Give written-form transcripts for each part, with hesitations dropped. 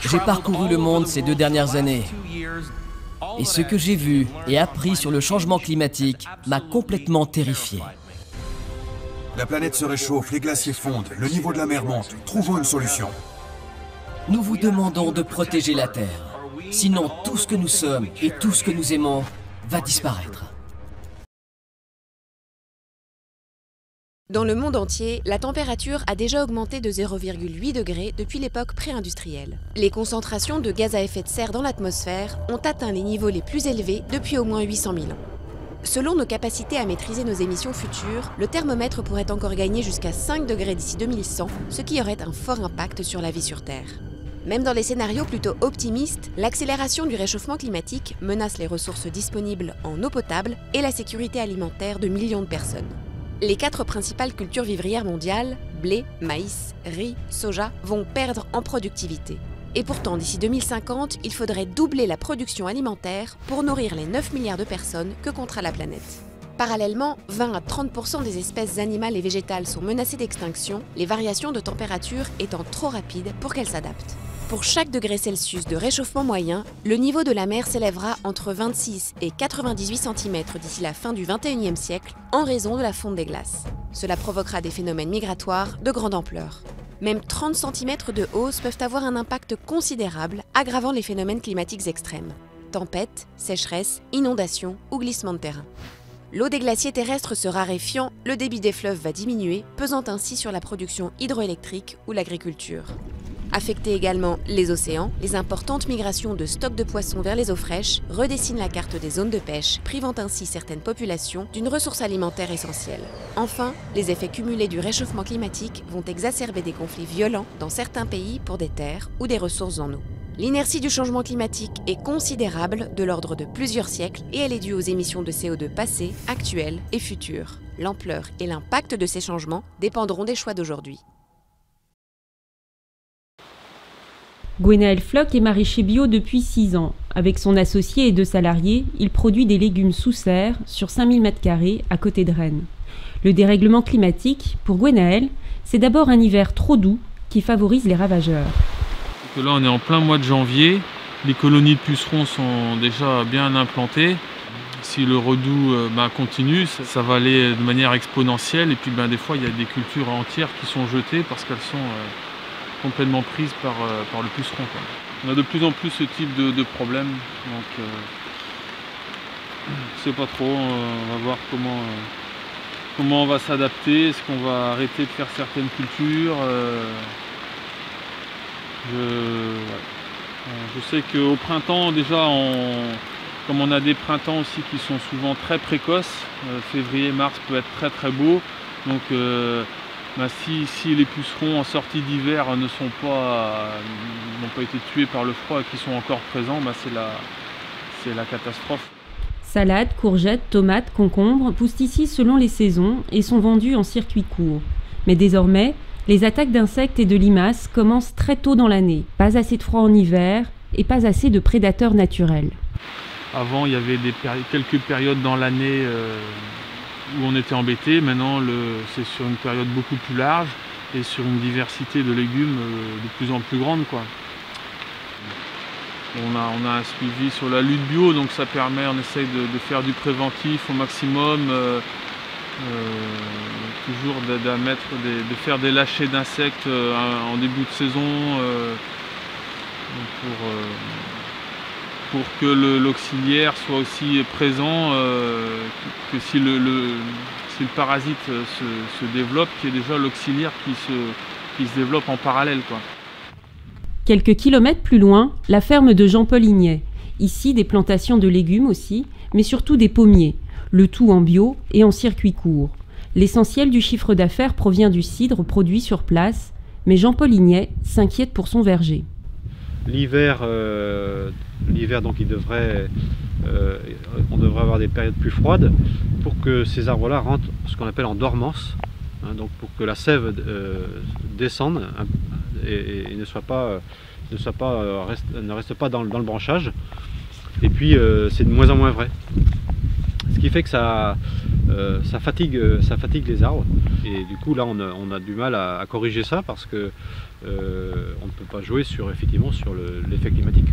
J'ai parcouru le monde ces 2 dernières années. Et ce que j'ai vu et appris sur le changement climatique m'a complètement terrifié. La planète se réchauffe, les glaciers fondent, le niveau de la mer monte. Trouvons une solution. Nous vous demandons de protéger la Terre. Sinon, tout ce que nous sommes et tout ce que nous aimons va disparaître. Dans le monde entier, la température a déjà augmenté de 0,8 degrés depuis l'époque pré-industrielle. Les concentrations de gaz à effet de serre dans l'atmosphère ont atteint les niveaux les plus élevés depuis au moins 800 000 ans. Selon nos capacités à maîtriser nos émissions futures, le thermomètre pourrait encore gagner jusqu'à 5 degrés d'ici 2100, ce qui aurait un fort impact sur la vie sur Terre. Même dans les scénarios plutôt optimistes, l'accélération du réchauffement climatique menace les ressources disponibles en eau potable et la sécurité alimentaire de millions de personnes. Les 4 principales cultures vivrières mondiales, blé, maïs, riz, soja, vont perdre en productivité. Et pourtant, d'ici 2050, il faudrait doubler la production alimentaire pour nourrir les 9 milliards de personnes que comptera la planète. Parallèlement, 20 à 30% des espèces animales et végétales sont menacées d'extinction, les variations de température étant trop rapides pour qu'elles s'adaptent. Pour chaque degré Celsius de réchauffement moyen, le niveau de la mer s'élèvera entre 26 et 98 cm d'ici la fin du XXIe siècle en raison de la fonte des glaces. Cela provoquera des phénomènes migratoires de grande ampleur. Même 30 cm de hausse peuvent avoir un impact considérable, aggravant les phénomènes climatiques extrêmes. Tempêtes, sécheresses, inondations ou glissements de terrain. L'eau des glaciers terrestres se raréfiant, le débit des fleuves va diminuer, pesant ainsi sur la production hydroélectrique ou l'agriculture. Affecter également les océans, les importantes migrations de stocks de poissons vers les eaux fraîches redessinent la carte des zones de pêche, privant ainsi certaines populations d'une ressource alimentaire essentielle. Enfin, les effets cumulés du réchauffement climatique vont exacerber des conflits violents dans certains pays pour des terres ou des ressources en eau. L'inertie du changement climatique est considérable, de l'ordre de plusieurs siècles, et elle est due aux émissions de CO2 passées, actuelles et futures. L'ampleur et l'impact de ces changements dépendront des choix d'aujourd'hui. Gwenaël Floch est maraîcher bio depuis 6 ans. Avec son associé et 2 salariés, il produit des légumes sous serre sur 5000 m² à côté de Rennes. Le dérèglement climatique, pour Gwenaël, c'est d'abord un hiver trop doux qui favorise les ravageurs. Là, on est en plein mois de janvier. Les colonies de pucerons sont déjà bien implantées. Si le redout continue, ça va aller de manière exponentielle. Et puis des fois, il y a des cultures entières qui sont jetées parce qu'elles sont complètement prises par le puceron, quoi. On a de plus en plus ce type de problème, donc je sais pas trop, on va voir comment on va s'adapter, est-ce qu'on va arrêter de faire certaines cultures. Je sais qu'au printemps déjà, comme on a des printemps aussi qui sont souvent très précoces, février, mars peut être très très beau, donc si les pucerons en sortie d'hiver n'ont pas été tués par le froid et qui sont encore présents, c'est la catastrophe. Salades, courgettes, tomates, concombres poussent ici selon les saisons et sont vendus en circuit court. Mais désormais, les attaques d'insectes et de limaces commencent très tôt dans l'année. Pas assez de froid en hiver et pas assez de prédateurs naturels. Avant, il y avait quelques périodes dans l'année où on était embêté. Maintenant, c'est sur une période beaucoup plus large et sur une diversité de légumes de plus en plus grande, quoi. On a un suivi sur la lutte bio, donc ça permet, on essaye de faire du préventif au maximum, toujours de faire des lâchers d'insectes en début de saison pour que l'auxiliaire soit aussi présent, que si le parasite se développe, qu'il y ait déjà l'auxiliaire qui se développe en parallèle, quoi. Quelques kilomètres plus loin, la ferme de Jean-Paul Ignet. Ici, des plantations de légumes aussi, mais surtout des pommiers, le tout en bio et en circuit court. L'essentiel du chiffre d'affaires provient du cidre produit sur place, mais Jean-Paul Ignet s'inquiète pour son verger. L'hiver, donc on devrait avoir des périodes plus froides pour que ces arbres-là rentrent ce qu'on appelle en dormance, hein, donc pour que la sève descende et ne reste pas dans le branchage. Et puis c'est de moins en moins vrai. Ce qui fait que ça ça fatigue les arbres. Et du coup là on a du mal à corriger ça parce que on ne peut pas jouer effectivement sur l'effet climatique.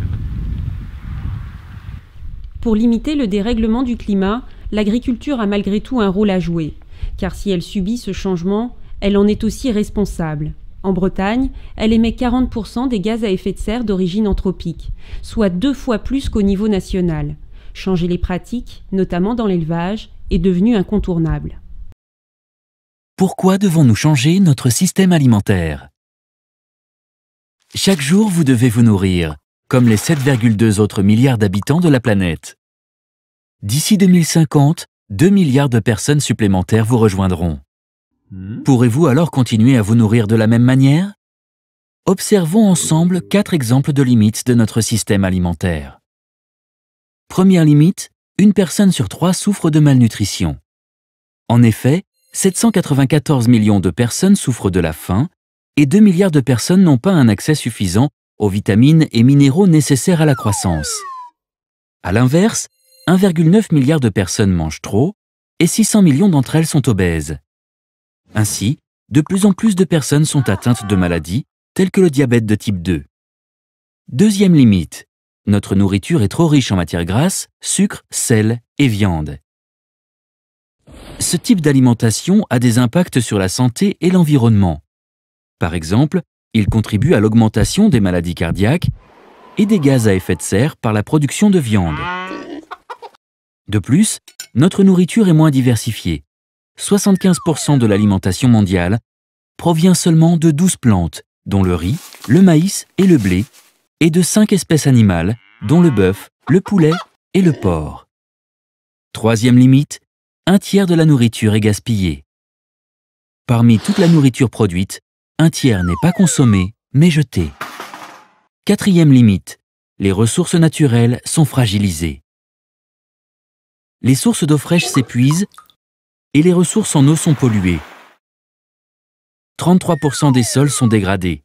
Pour limiter le dérèglement du climat, l'agriculture a malgré tout un rôle à jouer, car si elle subit ce changement, elle en est aussi responsable. En Bretagne, elle émet 40% des gaz à effet de serre d'origine anthropique, soit 2 fois plus qu'au niveau national. Changer les pratiques, notamment dans l'élevage, est devenu incontournable. Pourquoi devons-nous changer notre système alimentaire? Chaque jour, vous devez vous nourrir, comme les 7,2 autres milliards d'habitants de la planète. D'ici 2050, 2 milliards de personnes supplémentaires vous rejoindront. Pourrez-vous alors continuer à vous nourrir de la même manière? Observons ensemble 4 exemples de limites de notre système alimentaire. Première limite, une personne sur 3 souffre de malnutrition. En effet, 794 millions de personnes souffrent de la faim et 2 milliards de personnes n'ont pas un accès suffisant aux vitamines et minéraux nécessaires à la croissance. À l'inverse, 1,9 milliard de personnes mangent trop et 600 millions d'entre elles sont obèses. Ainsi, de plus en plus de personnes sont atteintes de maladies telles que le diabète de type 2. Deuxième limite, notre nourriture est trop riche en matières grasses, sucre, sel et viande. Ce type d'alimentation a des impacts sur la santé et l'environnement. Par exemple, il contribue à l'augmentation des maladies cardiaques et des gaz à effet de serre par la production de viande. De plus, notre nourriture est moins diversifiée. 75% de l'alimentation mondiale provient seulement de 12 plantes, dont le riz, le maïs et le blé, et de 5 espèces animales, dont le bœuf, le poulet et le porc. Troisième limite, 1/3 de la nourriture est gaspillée. Parmi toute la nourriture produite, 1/3 n'est pas consommée, mais jetée. Quatrième limite, les ressources naturelles sont fragilisées. Les sources d'eau fraîche s'épuisent et les ressources en eau sont polluées. 33% des sols sont dégradés.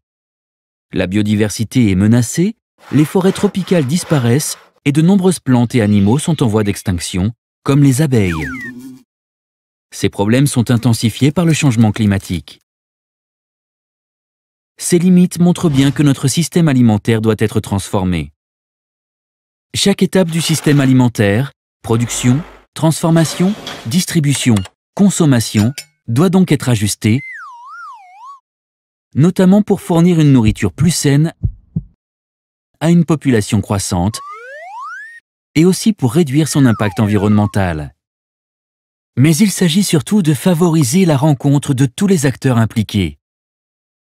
La biodiversité est menacée, les forêts tropicales disparaissent et de nombreuses plantes et animaux sont en voie d'extinction, comme les abeilles. Ces problèmes sont intensifiés par le changement climatique. Ces limites montrent bien que notre système alimentaire doit être transformé. Chaque étape du système alimentaire, production, transformation, distribution, consommation, doit donc être ajustée, notamment pour fournir une nourriture plus saine à une population croissante et aussi pour réduire son impact environnemental. Mais il s'agit surtout de favoriser la rencontre de tous les acteurs impliqués.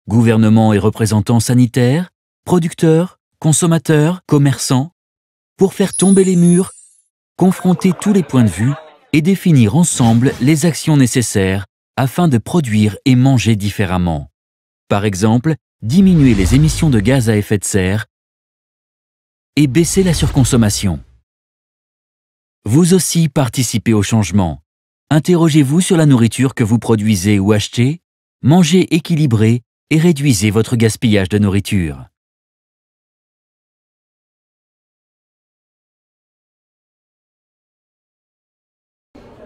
Gouvernements et représentants sanitaires, producteurs, consommateurs, commerçants, pour faire tomber les murs, confronter tous les points de vue et définir ensemble les actions nécessaires afin de produire et manger différemment. Par exemple, diminuer les émissions de gaz à effet de serre et baisser la surconsommation. Vous aussi participez au changement. Interrogez-vous sur la nourriture que vous produisez ou achetez, mangez équilibré et réduisez votre gaspillage de nourriture.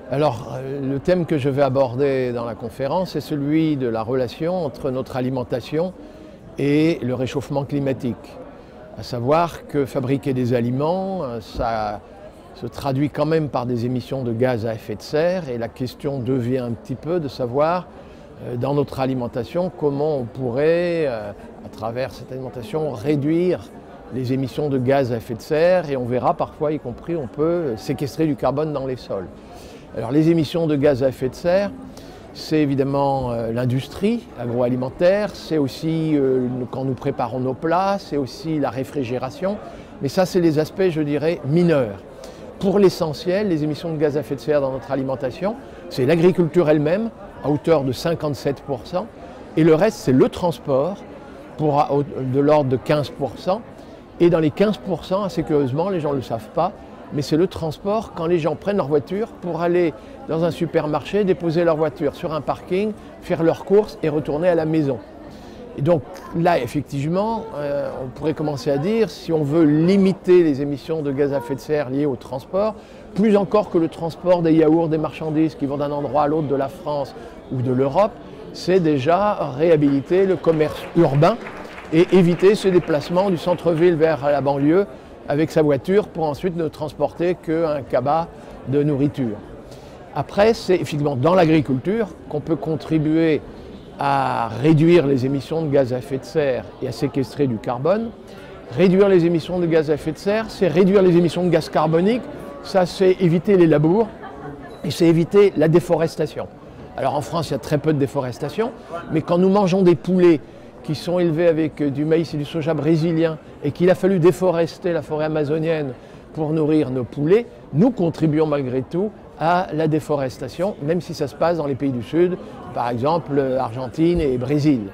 Alors, le thème que je vais aborder dans la conférence est celui de la relation entre notre alimentation et le réchauffement climatique. À savoir que fabriquer des aliments, ça se traduit quand même par des émissions de gaz à effet de serre et la question devient un petit peu de savoir dans notre alimentation comment on pourrait, à travers cette alimentation, réduire les émissions de gaz à effet de serre et on verra parfois, y compris, on peut séquestrer du carbone dans les sols. Alors les émissions de gaz à effet de serre, c'est évidemment l'industrie agroalimentaire, c'est aussi quand nous préparons nos plats, c'est aussi la réfrigération, mais ça c'est les aspects, je dirais, mineurs. Pour l'essentiel, les émissions de gaz à effet de serre dans notre alimentation, c'est l'agriculture elle-même, à hauteur de 57%, et le reste c'est le transport, de l'ordre de 15%, et dans les 15%, assez curieusement, les gens ne le savent pas, mais c'est le transport quand les gens prennent leur voiture pour aller dans un supermarché, déposer leur voiture sur un parking, faire leurs courses et retourner à la maison. Et donc là, effectivement, on pourrait commencer à dire, si on veut limiter les émissions de gaz à effet de serre liées au transport, plus encore que le transport des yaourts, des marchandises qui vont d'un endroit à l'autre de la France ou de l'Europe, c'est déjà réhabiliter le commerce urbain et éviter ce déplacement du centre-ville vers la banlieue avec sa voiture pour ensuite ne transporter qu'un cabas de nourriture. Après, c'est effectivement dans l'agriculture qu'on peut contribuer à réduire les émissions de gaz à effet de serre et à séquestrer du carbone. Réduire les émissions de gaz à effet de serre, c'est réduire les émissions de gaz carbonique, ça c'est éviter les labours et c'est éviter la déforestation. Alors en France, il y a très peu de déforestation, mais quand nous mangeons des poulets qui sont élevés avec du maïs et du soja brésilien et qu'il a fallu déforester la forêt amazonienne pour nourrir nos poulets, nous contribuons malgré tout à la déforestation, même si ça se passe dans les pays du Sud, par exemple Argentine et Brésil.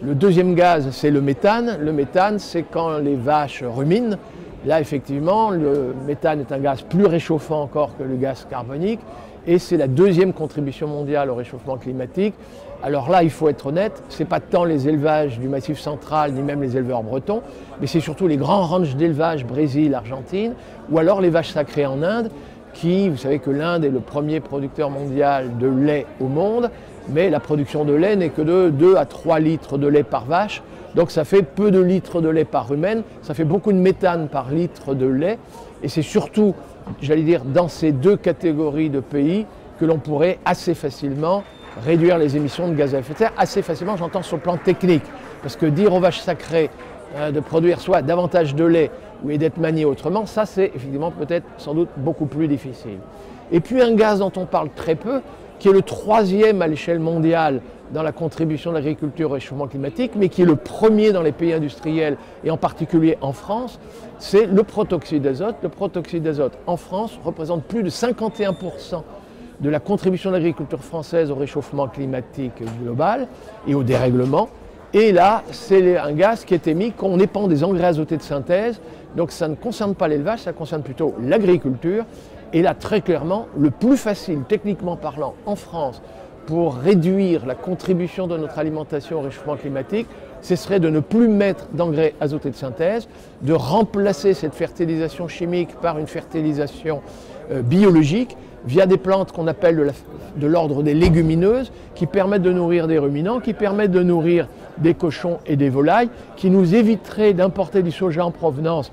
Le deuxième gaz, c'est le méthane. Le méthane, c'est quand les vaches ruminent. Là, effectivement, le méthane est un gaz plus réchauffant encore que le gaz carbonique et c'est la deuxième contribution mondiale au réchauffement climatique. Alors là, il faut être honnête, ce n'est pas tant les élevages du Massif central, ni même les éleveurs bretons, mais c'est surtout les grands ranchs d'élevage Brésil, Argentine, ou alors les vaches sacrées en Inde, qui, vous savez que l'Inde est le premier producteur mondial de lait au monde, mais la production de lait n'est que de 2 à 3 litres de lait par vache, donc ça fait peu de litres de lait par rumen, ça fait beaucoup de méthane par litre de lait, et c'est surtout, j'allais dire, dans ces deux catégories de pays que l'on pourrait assez facilement réduire les émissions de gaz à effet de serre, assez facilement, j'entends sur le plan technique, parce que dire aux vaches sacrées de produire soit davantage de lait ou d'être maniées autrement, ça c'est effectivement peut-être sans doute beaucoup plus difficile. Et puis un gaz dont on parle très peu, qui est le troisième à l'échelle mondiale dans la contribution de l'agriculture au réchauffement climatique, mais qui est le premier dans les pays industriels et en particulier en France, c'est le protoxyde d'azote. Le protoxyde d'azote en France représente plus de 51% de la contribution de l'agriculture française au réchauffement climatique global et au dérèglement. Et là, c'est un gaz qui est émis quand on épand des engrais azotés de synthèse. Donc ça ne concerne pas l'élevage, ça concerne plutôt l'agriculture. Et là, très clairement, le plus facile, techniquement parlant, en France, pour réduire la contribution de notre alimentation au réchauffement climatique, ce serait de ne plus mettre d'engrais azotés de synthèse, de remplacer cette fertilisation chimique par une fertilisation biologique via des plantes qu'on appelle de l'ordre des légumineuses, qui permettent de nourrir des ruminants, qui permettent de nourrir des cochons et des volailles, qui nous éviteraient d'importer du soja en provenance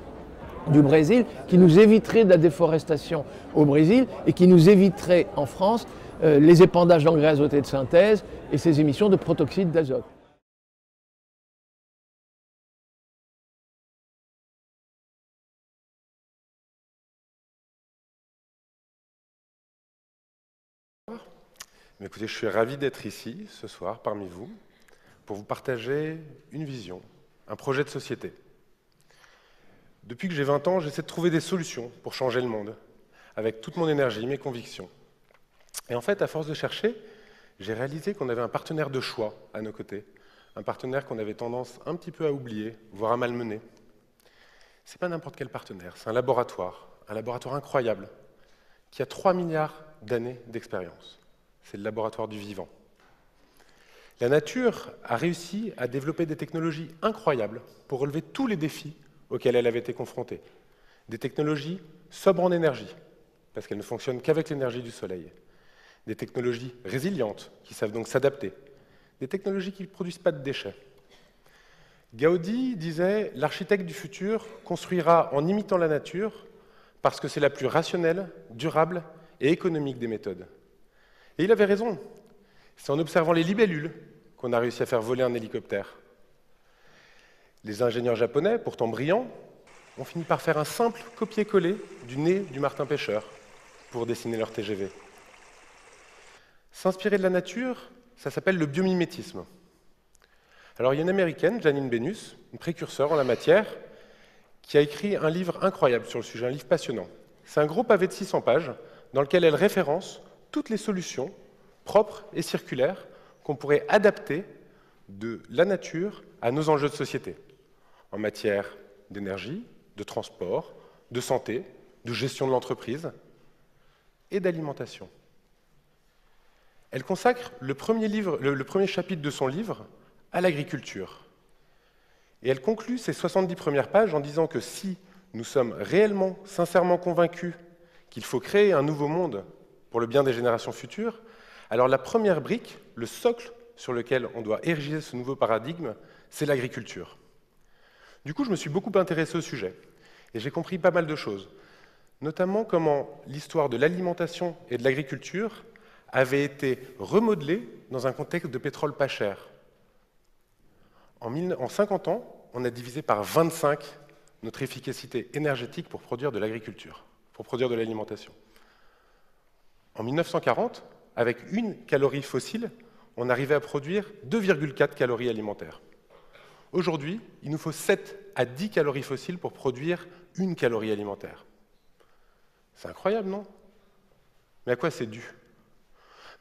du Brésil, qui nous éviterait de la déforestation au Brésil et qui nous éviterait en France les épandages d'engrais azotés de synthèse et ces émissions de protoxyde d'azote. Mais écoutez, je suis ravi d'être ici ce soir parmi vous pour vous partager une vision, un projet de société. Depuis que j'ai 20 ans, j'essaie de trouver des solutions pour changer le monde, avec toute mon énergie, mes convictions. Et en fait, à force de chercher, j'ai réalisé qu'on avait un partenaire de choix à nos côtés, un partenaire qu'on avait tendance un petit peu à oublier, voire à malmener. C'est pas n'importe quel partenaire, c'est un laboratoire incroyable, qui a 3 milliards d'années d'expérience. C'est le laboratoire du vivant. La nature a réussi à développer des technologies incroyables pour relever tous les défis auxquels elle avait été confrontée. Des technologies sobres en énergie, parce qu'elles ne fonctionnent qu'avec l'énergie du soleil. Des technologies résilientes, qui savent donc s'adapter. Des technologies qui ne produisent pas de déchets. Gaudi disait « L'architecte du futur construira en imitant la nature parce que c'est la plus rationnelle, durable et économique des méthodes. » Et il avait raison. C'est en observant les libellules qu'on a réussi à faire voler un hélicoptère. Les ingénieurs japonais, pourtant brillants, ont fini par faire un simple copier-coller du nez du martin-pêcheur pour dessiner leur TGV. S'inspirer de la nature, ça s'appelle le biomimétisme. Alors il y a une américaine, Janine Benyus, une précurseur en la matière, qui a écrit un livre incroyable sur le sujet, un livre passionnant. C'est un gros pavé de 600 pages dans lequel elle référence toutes les solutions propres et circulaires qu'on pourrait adapter de la nature à nos enjeux de société, en matière d'énergie, de transport, de santé, de gestion de l'entreprise et d'alimentation. Elle consacre le premier chapitre de son livre à l'agriculture. Et elle conclut ces 70 premières pages en disant que si nous sommes réellement, sincèrement convaincus qu'il faut créer un nouveau monde pour le bien des générations futures, alors la première brique, le socle sur lequel on doit ériger ce nouveau paradigme, c'est l'agriculture. Du coup, je me suis beaucoup intéressé au sujet, et j'ai compris pas mal de choses, notamment comment l'histoire de l'alimentation et de l'agriculture avait été remodelée dans un contexte de pétrole pas cher. En 50 ans, on a divisé par 25 notre efficacité énergétique pour produire de l'agriculture, pour produire de l'alimentation. En 1940, avec 1 calorie fossile, on arrivait à produire 2,4 calories alimentaires. Aujourd'hui, il nous faut 7 à 10 calories fossiles pour produire 1 calorie alimentaire. C'est incroyable, non? Mais à quoi c'est dû?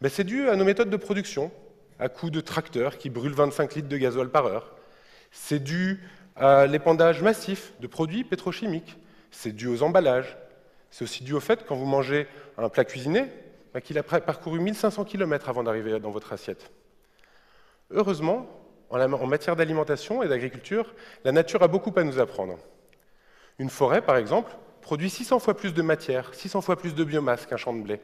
Ben, c'est dû à nos méthodes de production, à coups de tracteurs qui brûlent 25 litres de gasoil par heure. C'est dû à l'épandage massif de produits pétrochimiques. C'est dû aux emballages. C'est aussi dû au fait, quand vous mangez un plat cuisiné, ben, qu'il a parcouru 1500 km avant d'arriver dans votre assiette. Heureusement, en matière d'alimentation et d'agriculture, la nature a beaucoup à nous apprendre. Une forêt, par exemple, produit 600 fois plus de matière, 600 fois plus de biomasse qu'un champ de blé.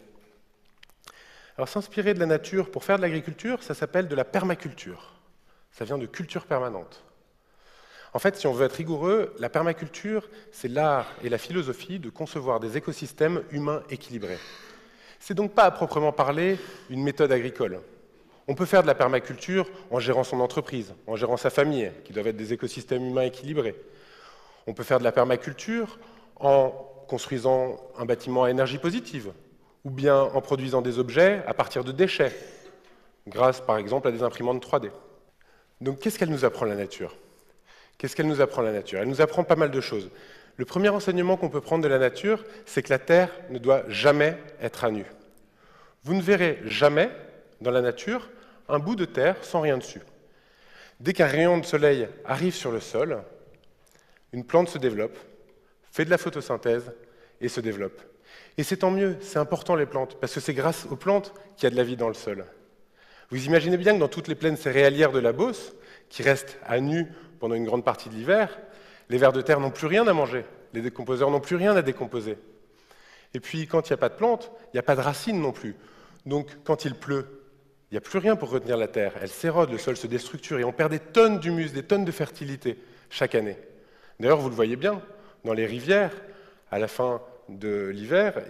Alors s'inspirer de la nature pour faire de l'agriculture, ça s'appelle de la permaculture. Ça vient de culture permanente. En fait, si on veut être rigoureux, la permaculture, c'est l'art et la philosophie de concevoir des écosystèmes humains équilibrés. C'est donc pas à proprement parler une méthode agricole. On peut faire de la permaculture en gérant son entreprise, en gérant sa famille, qui doivent être des écosystèmes humains équilibrés. On peut faire de la permaculture en construisant un bâtiment à énergie positive, ou bien en produisant des objets à partir de déchets, grâce par exemple à des imprimantes 3D. Donc qu'est-ce qu'elle nous apprend la nature? Qu'est-ce qu'elle nous apprend la nature? Elle nous apprend pas mal de choses. Le premier enseignement qu'on peut prendre de la nature, c'est que la Terre ne doit jamais être à nu. Vous ne verrez jamais, dans la nature, un bout de terre sans rien dessus. Dès qu'un rayon de soleil arrive sur le sol, une plante se développe, fait de la photosynthèse et se développe. Et c'est tant mieux, c'est important les plantes, parce que c'est grâce aux plantes qu'il y a de la vie dans le sol. Vous imaginez bien que dans toutes les plaines céréalières de la Beauce, qui restent à nu pendant une grande partie de l'hiver, les vers de terre n'ont plus rien à manger, les décomposeurs n'ont plus rien à décomposer. Et puis quand il n'y a pas de plantes, il n'y a pas de racines non plus. Donc quand il pleut, il n'y a plus rien pour retenir la terre, elle s'érode, le sol se déstructure et on perd des tonnes d'humus, des tonnes de fertilité chaque année. D'ailleurs, vous le voyez bien, dans les rivières, à la fin de l'hiver,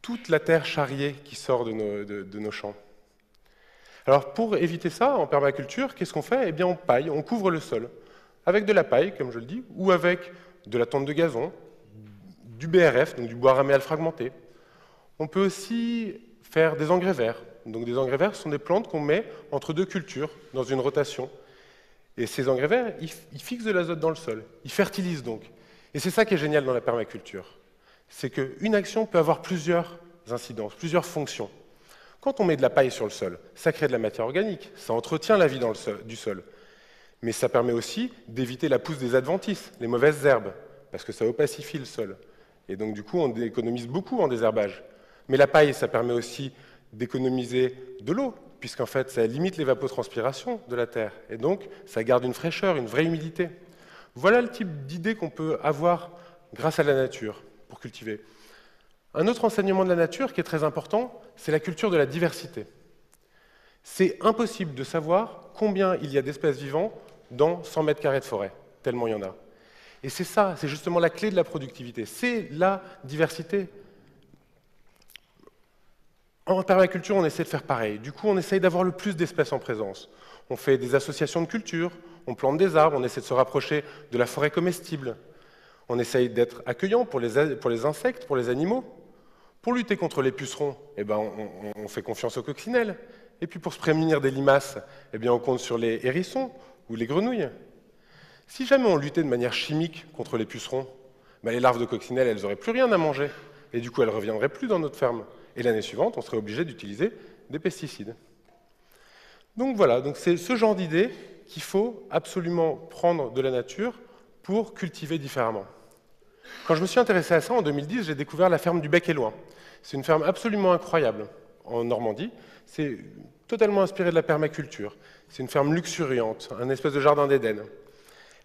toute la terre charriée qui sort de nos champs. Alors pour éviter ça, en permaculture, qu'est-ce qu'on fait? Eh bien on paille, on couvre le sol, avec de la paille, comme je le dis, ou avec de la tonte de gazon, du BRF, donc du bois raméal fragmenté. On peut aussi faire des engrais verts. Donc des engrais verts sont des plantes qu'on met entre deux cultures, dans une rotation. Et ces engrais verts, ils fixent de l'azote dans le sol, ils fertilisent donc. Et c'est ça qui est génial dans la permaculture. C'est qu'une action peut avoir plusieurs incidences, plusieurs fonctions. Quand on met de la paille sur le sol, ça crée de la matière organique, ça entretient la vie du sol. Mais ça permet aussi d'éviter la pousse des adventices, les mauvaises herbes, parce que ça opacifie le sol. Et donc du coup, on économise beaucoup en désherbage. Mais la paille, ça permet aussi d'économiser de l'eau, puisqu'en fait, ça limite l'évapotranspiration de la terre. Et donc, ça garde une fraîcheur, une vraie humidité. Voilà le type d'idée qu'on peut avoir grâce à la nature pour cultiver. Un autre enseignement de la nature qui est très important, c'est la culture de la diversité. C'est impossible de savoir combien il y a d'espèces vivantes dans 100 mètres carrés de forêt, tellement il y en a. Et c'est ça, c'est justement la clé de la productivité, c'est la diversité. En permaculture, on essaie de faire pareil. Du coup, on essaye d'avoir le plus d'espèces en présence. On fait des associations de culture, on plante des arbres, on essaie de se rapprocher de la forêt comestible. On essaye d'être accueillant pour les insectes, pour les animaux. Pour lutter contre les pucerons, eh ben, on fait confiance aux coccinelles. Et puis pour se prémunir des limaces, eh bien, on compte sur les hérissons ou les grenouilles. Si jamais on luttait de manière chimique contre les pucerons, ben, les larves de coccinelles, elles n'auraient plus rien à manger. Et du coup, elles ne reviendraient plus dans notre ferme. Et l'année suivante, on serait obligé d'utiliser des pesticides. Donc voilà, c'est ce genre d'idée qu'il faut absolument prendre de la nature pour cultiver différemment. Quand je me suis intéressé à ça, en 2010, j'ai découvert la ferme du Bec et Loing. C'est une ferme absolument incroyable en Normandie. C'est totalement inspiré de la permaculture. C'est une ferme luxuriante, un espèce de jardin d'Éden.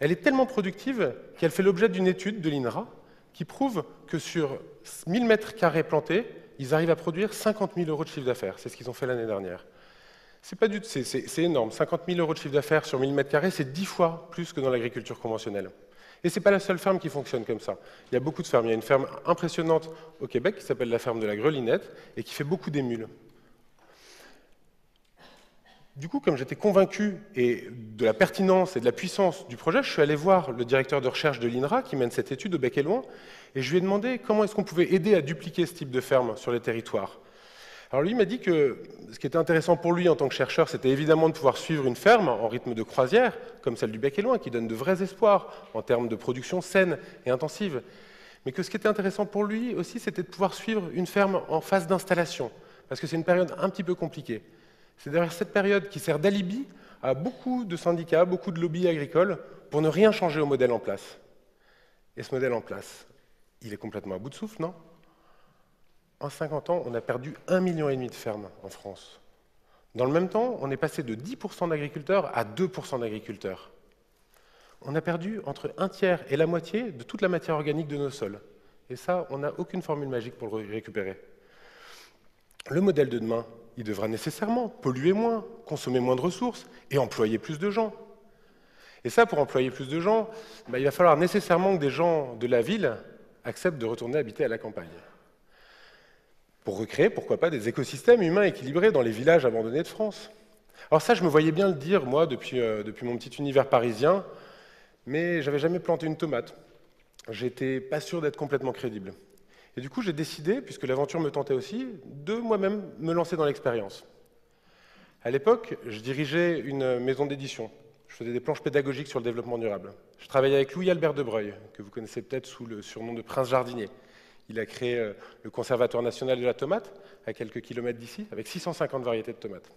Elle est tellement productive qu'elle fait l'objet d'une étude de l'INRA qui prouve que sur 1000 mètres carrés plantés, ils arrivent à produire 50 000 € de chiffre d'affaires. C'est ce qu'ils ont fait l'année dernière. C'est énorme. 50 000 € de chiffre d'affaires sur 1000 mètres carrés, c'est 10 fois plus que dans l'agriculture conventionnelle. Et ce n'est pas la seule ferme qui fonctionne comme ça. Il y a beaucoup de fermes. Il y a une ferme impressionnante au Québec qui s'appelle la ferme de la Grelinette et qui fait beaucoup d'émules. Du coup, comme j'étais convaincu de la pertinence et de la puissance du projet, je suis allé voir le directeur de recherche de l'INRA qui mène cette étude au Bec et Loing et je lui ai demandé comment est-ce qu'on pouvait aider à dupliquer ce type de ferme sur les territoires. Alors lui m'a dit que ce qui était intéressant pour lui en tant que chercheur, c'était évidemment de pouvoir suivre une ferme en rythme de croisière, comme celle du Bec et Loing, qui donne de vrais espoirs en termes de production saine et intensive. Mais que ce qui était intéressant pour lui aussi, c'était de pouvoir suivre une ferme en phase d'installation, parce que c'est une période un petit peu compliquée. C'est d'ailleurs cette période qui sert d'alibi à beaucoup de syndicats, beaucoup de lobbies agricoles, pour ne rien changer au modèle en place. Et ce modèle en place, il est complètement à bout de souffle, non ? En 50 ans, on a perdu 1,5 million de fermes en France. Dans le même temps, on est passé de 10% d'agriculteurs à 2% d'agriculteurs. On a perdu entre un tiers et la moitié de toute la matière organique de nos sols. Et ça, on n'a aucune formule magique pour le récupérer. Le modèle de demain, il devra nécessairement polluer moins, consommer moins de ressources et employer plus de gens. Et ça, pour employer plus de gens, il va falloir nécessairement que des gens de la ville acceptent de retourner habiter à la campagne. Pour recréer, pourquoi pas, des écosystèmes humains équilibrés dans les villages abandonnés de France. Alors ça, je me voyais bien le dire, moi, depuis mon petit univers parisien, mais j'avais jamais planté une tomate. J'étais pas sûr d'être complètement crédible. Et du coup, j'ai décidé, puisque l'aventure me tentait aussi, de moi-même me lancer dans l'expérience. À l'époque, je dirigeais une maison d'édition. Je faisais des planches pédagogiques sur le développement durable. Je travaillais avec Louis-Albert Debreuil, que vous connaissez peut-être sous le surnom de Prince Jardinier. Il a créé le Conservatoire national de la tomate, à quelques kilomètres d'ici, avec 650 variétés de tomates.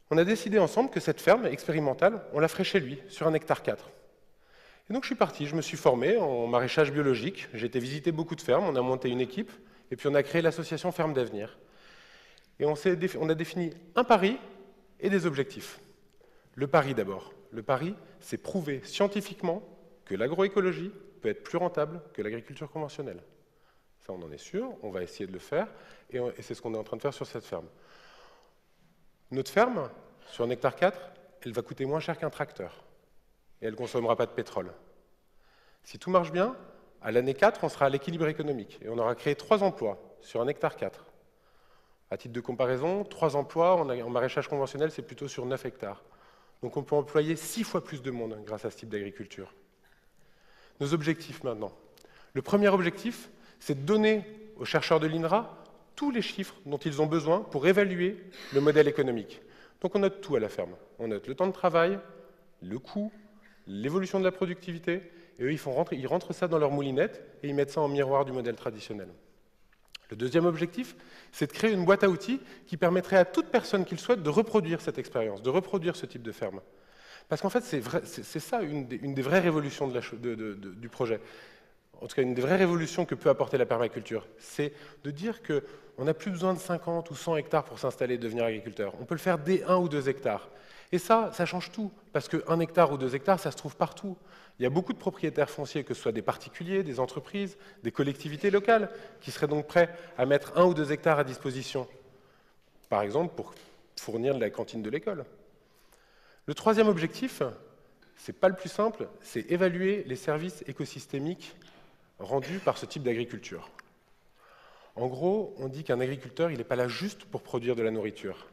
On a décidé ensemble que cette ferme expérimentale, on la ferait chez lui, sur 1,4 hectare. Et donc je suis parti, je me suis formé en maraîchage biologique, j'ai été visiter beaucoup de fermes, on a monté une équipe, et puis on a créé l'association Ferme d'Avenir. Et on a défini un pari et des objectifs. Le pari d'abord. Le pari, c'est prouver scientifiquement que l'agroécologie peut être plus rentable que l'agriculture conventionnelle. Ça, on en est sûr, on va essayer de le faire, et c'est ce qu'on est en train de faire sur cette ferme. Notre ferme, sur 1,4 hectare, elle va coûter moins cher qu'un tracteur, et elle ne consommera pas de pétrole. Si tout marche bien, à l'année 4, on sera à l'équilibre économique, et on aura créé 3 emplois sur 1,4 hectare. À titre de comparaison, 3 emplois en maraîchage conventionnel, c'est plutôt sur 9 hectares. Donc on peut employer 6 fois plus de monde grâce à ce type d'agriculture. Nos objectifs maintenant. Le premier objectif, c'est de donner aux chercheurs de l'INRA tous les chiffres dont ils ont besoin pour évaluer le modèle économique. Donc on note tout à la ferme. On note le temps de travail, le coût, l'évolution de la productivité, et eux, ils rentrent ça dans leur moulinette et ils mettent ça en miroir du modèle traditionnel. Le deuxième objectif, c'est de créer une boîte à outils qui permettrait à toute personne qui le souhaite de reproduire cette expérience, de reproduire ce type de ferme. Parce qu'en fait, c'est ça une des vraies révolutions du projet. En tout cas, une des vraies révolutions que peut apporter la permaculture, c'est de dire qu'on n'a plus besoin de 50 ou 100 hectares pour s'installer et devenir agriculteur. On peut le faire dès 1 ou 2 hectares. Et ça change tout, parce que 1 hectare ou 2 hectares, ça se trouve partout. Il y a beaucoup de propriétaires fonciers, que ce soit des particuliers, des entreprises, des collectivités locales, qui seraient donc prêts à mettre 1 ou 2 hectares à disposition, par exemple pour fournir la cantine de l'école. Le troisième objectif, c'est pas le plus simple, c'est évaluer les services écosystémiques rendus par ce type d'agriculture. En gros, on dit qu'un agriculteur, il n'est pas là juste pour produire de la nourriture.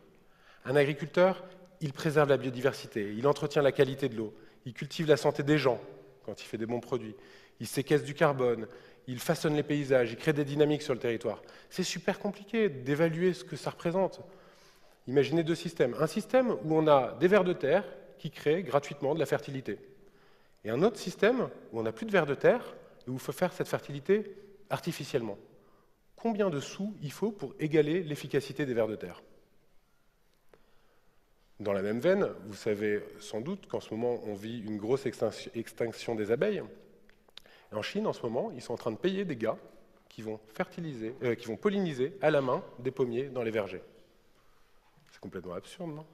Un agriculteur, il préserve la biodiversité, il entretient la qualité de l'eau, il cultive la santé des gens quand il fait des bons produits, il séquestre du carbone, il façonne les paysages, il crée des dynamiques sur le territoire. C'est super compliqué d'évaluer ce que ça représente. Imaginez 2 systèmes. Un système où on a des vers de terre qui créent gratuitement de la fertilité. Et un autre système où on n'a plus de vers de terre et où il faut faire cette fertilité artificiellement. Combien de sous il faut pour égaler l'efficacité des vers de terre? Dans la même veine, vous savez sans doute qu'en ce moment, on vit une grosse extinction des abeilles. Et en Chine, en ce moment, ils sont en train de payer des gars qui vont polliniser à la main des pommiers dans les vergers. C'est complètement absurde, non?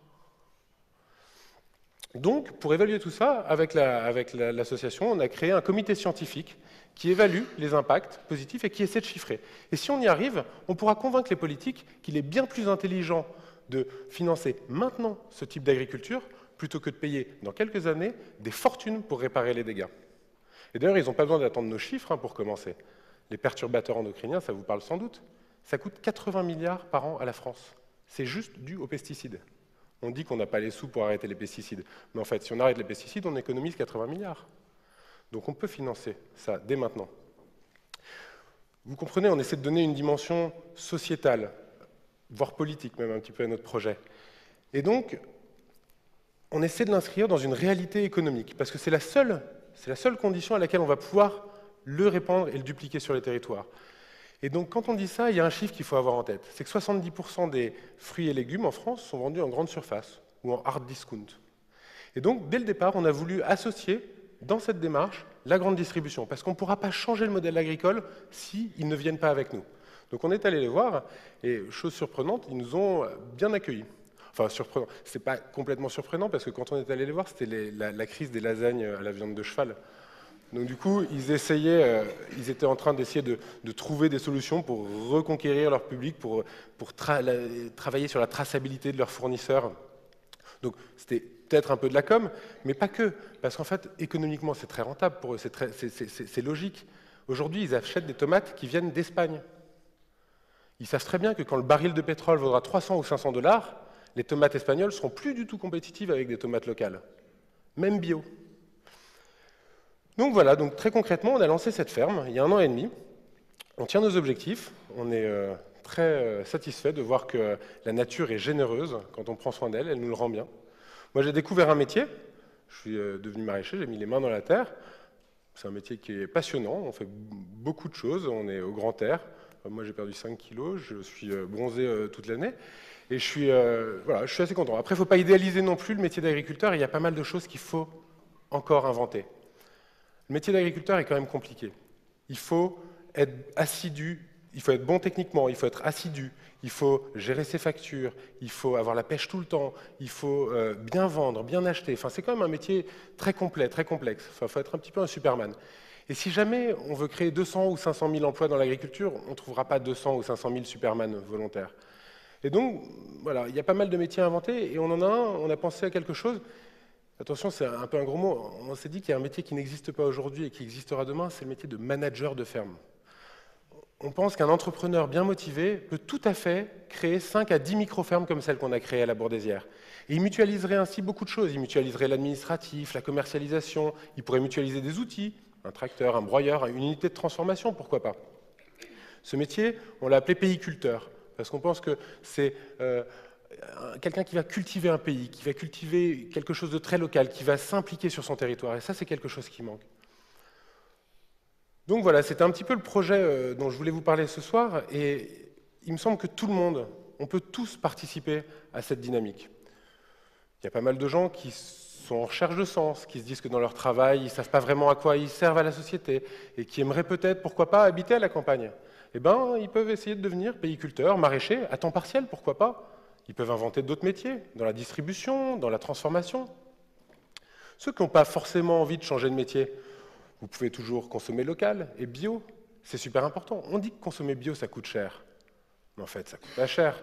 Donc, pour évaluer tout ça, avec l'association, on a créé un comité scientifique qui évalue les impacts positifs et qui essaie de chiffrer. Et si on y arrive, on pourra convaincre les politiques qu'il est bien plus intelligent de financer maintenant ce type d'agriculture plutôt que de payer dans quelques années des fortunes pour réparer les dégâts. Et d'ailleurs, ils n'ont pas besoin d'attendre nos chiffres pour commencer. Les perturbateurs endocriniens, ça vous parle sans doute. Ça coûte 80 milliards par an à la France. C'est juste dû aux pesticides. On dit qu'on n'a pas les sous pour arrêter les pesticides. Mais en fait, si on arrête les pesticides, on économise 80 milliards. Donc on peut financer ça dès maintenant. Vous comprenez, on essaie de donner une dimension sociétale, voire politique même un petit peu à notre projet. Et donc, on essaie de l'inscrire dans une réalité économique, parce que c'est la seule condition à laquelle on va pouvoir le répandre et le dupliquer sur les territoires. Et donc, quand on dit ça, il y a un chiffre qu'il faut avoir en tête. C'est que 70% des fruits et légumes en France sont vendus en grande surface ou en hard discount. Et donc, dès le départ, on a voulu associer dans cette démarche la grande distribution, parce qu'on ne pourra pas changer le modèle agricole s'ils ne viennent pas avec nous. Donc, on est allé les voir, et chose surprenante, ils nous ont bien accueillis. Enfin, surprenant. C'est pas complètement surprenant, parce que quand on est allé les voir, c'était la crise des lasagnes à la viande de cheval. Donc du coup, ils étaient en train d'essayer de trouver des solutions pour reconquérir leur public, pour travailler sur la traçabilité de leurs fournisseurs. Donc c'était peut-être un peu de la com, mais pas que, parce qu'en fait, économiquement, c'est très rentable pour eux, c'est logique. Aujourd'hui, ils achètent des tomates qui viennent d'Espagne. Ils savent très bien que quand le baril de pétrole vaudra 300 ou 500 $, les tomates espagnoles seront plus du tout compétitives avec des tomates locales, même bio. Donc voilà, donc très concrètement, on a lancé cette ferme il y a 1 an et demi. On tient nos objectifs, on est très satisfait de voir que la nature est généreuse quand on prend soin d'elle, elle nous le rend bien. Moi j'ai découvert un métier, je suis devenu maraîcher, j'ai mis les mains dans la terre. C'est un métier qui est passionnant, on fait beaucoup de choses, on est au grand air. Moi j'ai perdu 5 kilos, je suis bronzé toute l'année et je suis assez content. Après il ne faut pas idéaliser non plus le métier d'agriculteur, il y a pas mal de choses qu'il faut encore inventer. Le métier d'agriculteur est quand même compliqué. Il faut être assidu, il faut être bon techniquement, il faut être assidu, il faut gérer ses factures, il faut avoir la pêche tout le temps, il faut bien vendre, bien acheter. Enfin, c'est quand même un métier très complet, très complexe. Enfin, il faut être un petit peu un Superman. Et si jamais on veut créer 200 ou 500 000 emplois dans l'agriculture, on ne trouvera pas 200 ou 500 000 Superman volontaires. Et donc, voilà, il y a pas mal de métiers à inventer, et on en a un, on a pensé à quelque chose. Attention, c'est un peu un gros mot. On s'est dit qu'il y a un métier qui n'existe pas aujourd'hui et qui existera demain, c'est le métier de manager de ferme. On pense qu'un entrepreneur bien motivé peut tout à fait créer 5 à 10 micro-fermes comme celle qu'on a créée à la Bourdaissière. Et il mutualiserait ainsi beaucoup de choses. Il mutualiserait l'administratif, la commercialisation, il pourrait mutualiser des outils, un tracteur, un broyeur, une unité de transformation, pourquoi pas. Ce métier, on l'a appelé payiculteur, parce qu'on pense que c'est quelqu'un qui va cultiver un pays, qui va cultiver quelque chose de très local, qui va s'impliquer sur son territoire. Et ça, c'est quelque chose qui manque. Donc voilà, c'était un petit peu le projet dont je voulais vous parler ce soir. Et il me semble que tout le monde, on peut tous participer à cette dynamique. Il y a pas mal de gens qui sont en recherche de sens, qui se disent que dans leur travail, ils ne savent pas vraiment à quoi ils servent à la société, et qui aimeraient peut-être, pourquoi pas, habiter à la campagne. Eh bien, ils peuvent essayer de devenir payiculteurs, maraîchers, à temps partiel, pourquoi pas. Ils peuvent inventer d'autres métiers, dans la distribution, dans la transformation. Ceux qui n'ont pas forcément envie de changer de métier, vous pouvez toujours consommer local et bio. C'est super important. On dit que consommer bio, ça coûte cher. Mais en fait, ça coûte pas cher.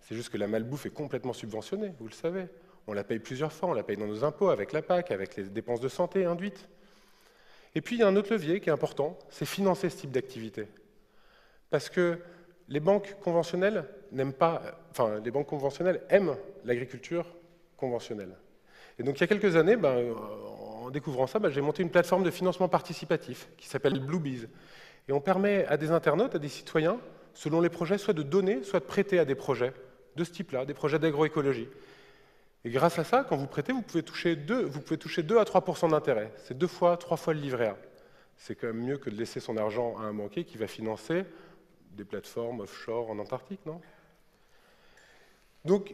C'est juste que la malbouffe est complètement subventionnée, vous le savez. On la paye plusieurs fois, on la paye dans nos impôts, avec la PAC, avec les dépenses de santé induites. Et puis, il y a un autre levier qui est important, c'est financer ce type d'activité. Parce que les banques conventionnelles n'aiment pas, enfin, les banques conventionnelles aiment l'agriculture conventionnelle. Et donc, il y a quelques années, en découvrant ça, j'ai monté une plateforme de financement participatif qui s'appelle Bluebees. Et on permet à des internautes, à des citoyens, selon les projets, soit de donner, soit de prêter à des projets de ce type-là, des projets d'agroécologie. Et grâce à ça, quand vous prêtez, vous pouvez toucher 2 à 3% d'intérêt. C'est 2 fois, 3 fois le livret A. C'est quand même mieux que de laisser son argent à un banquier qui va financer des plateformes offshore en Antarctique, non? Donc,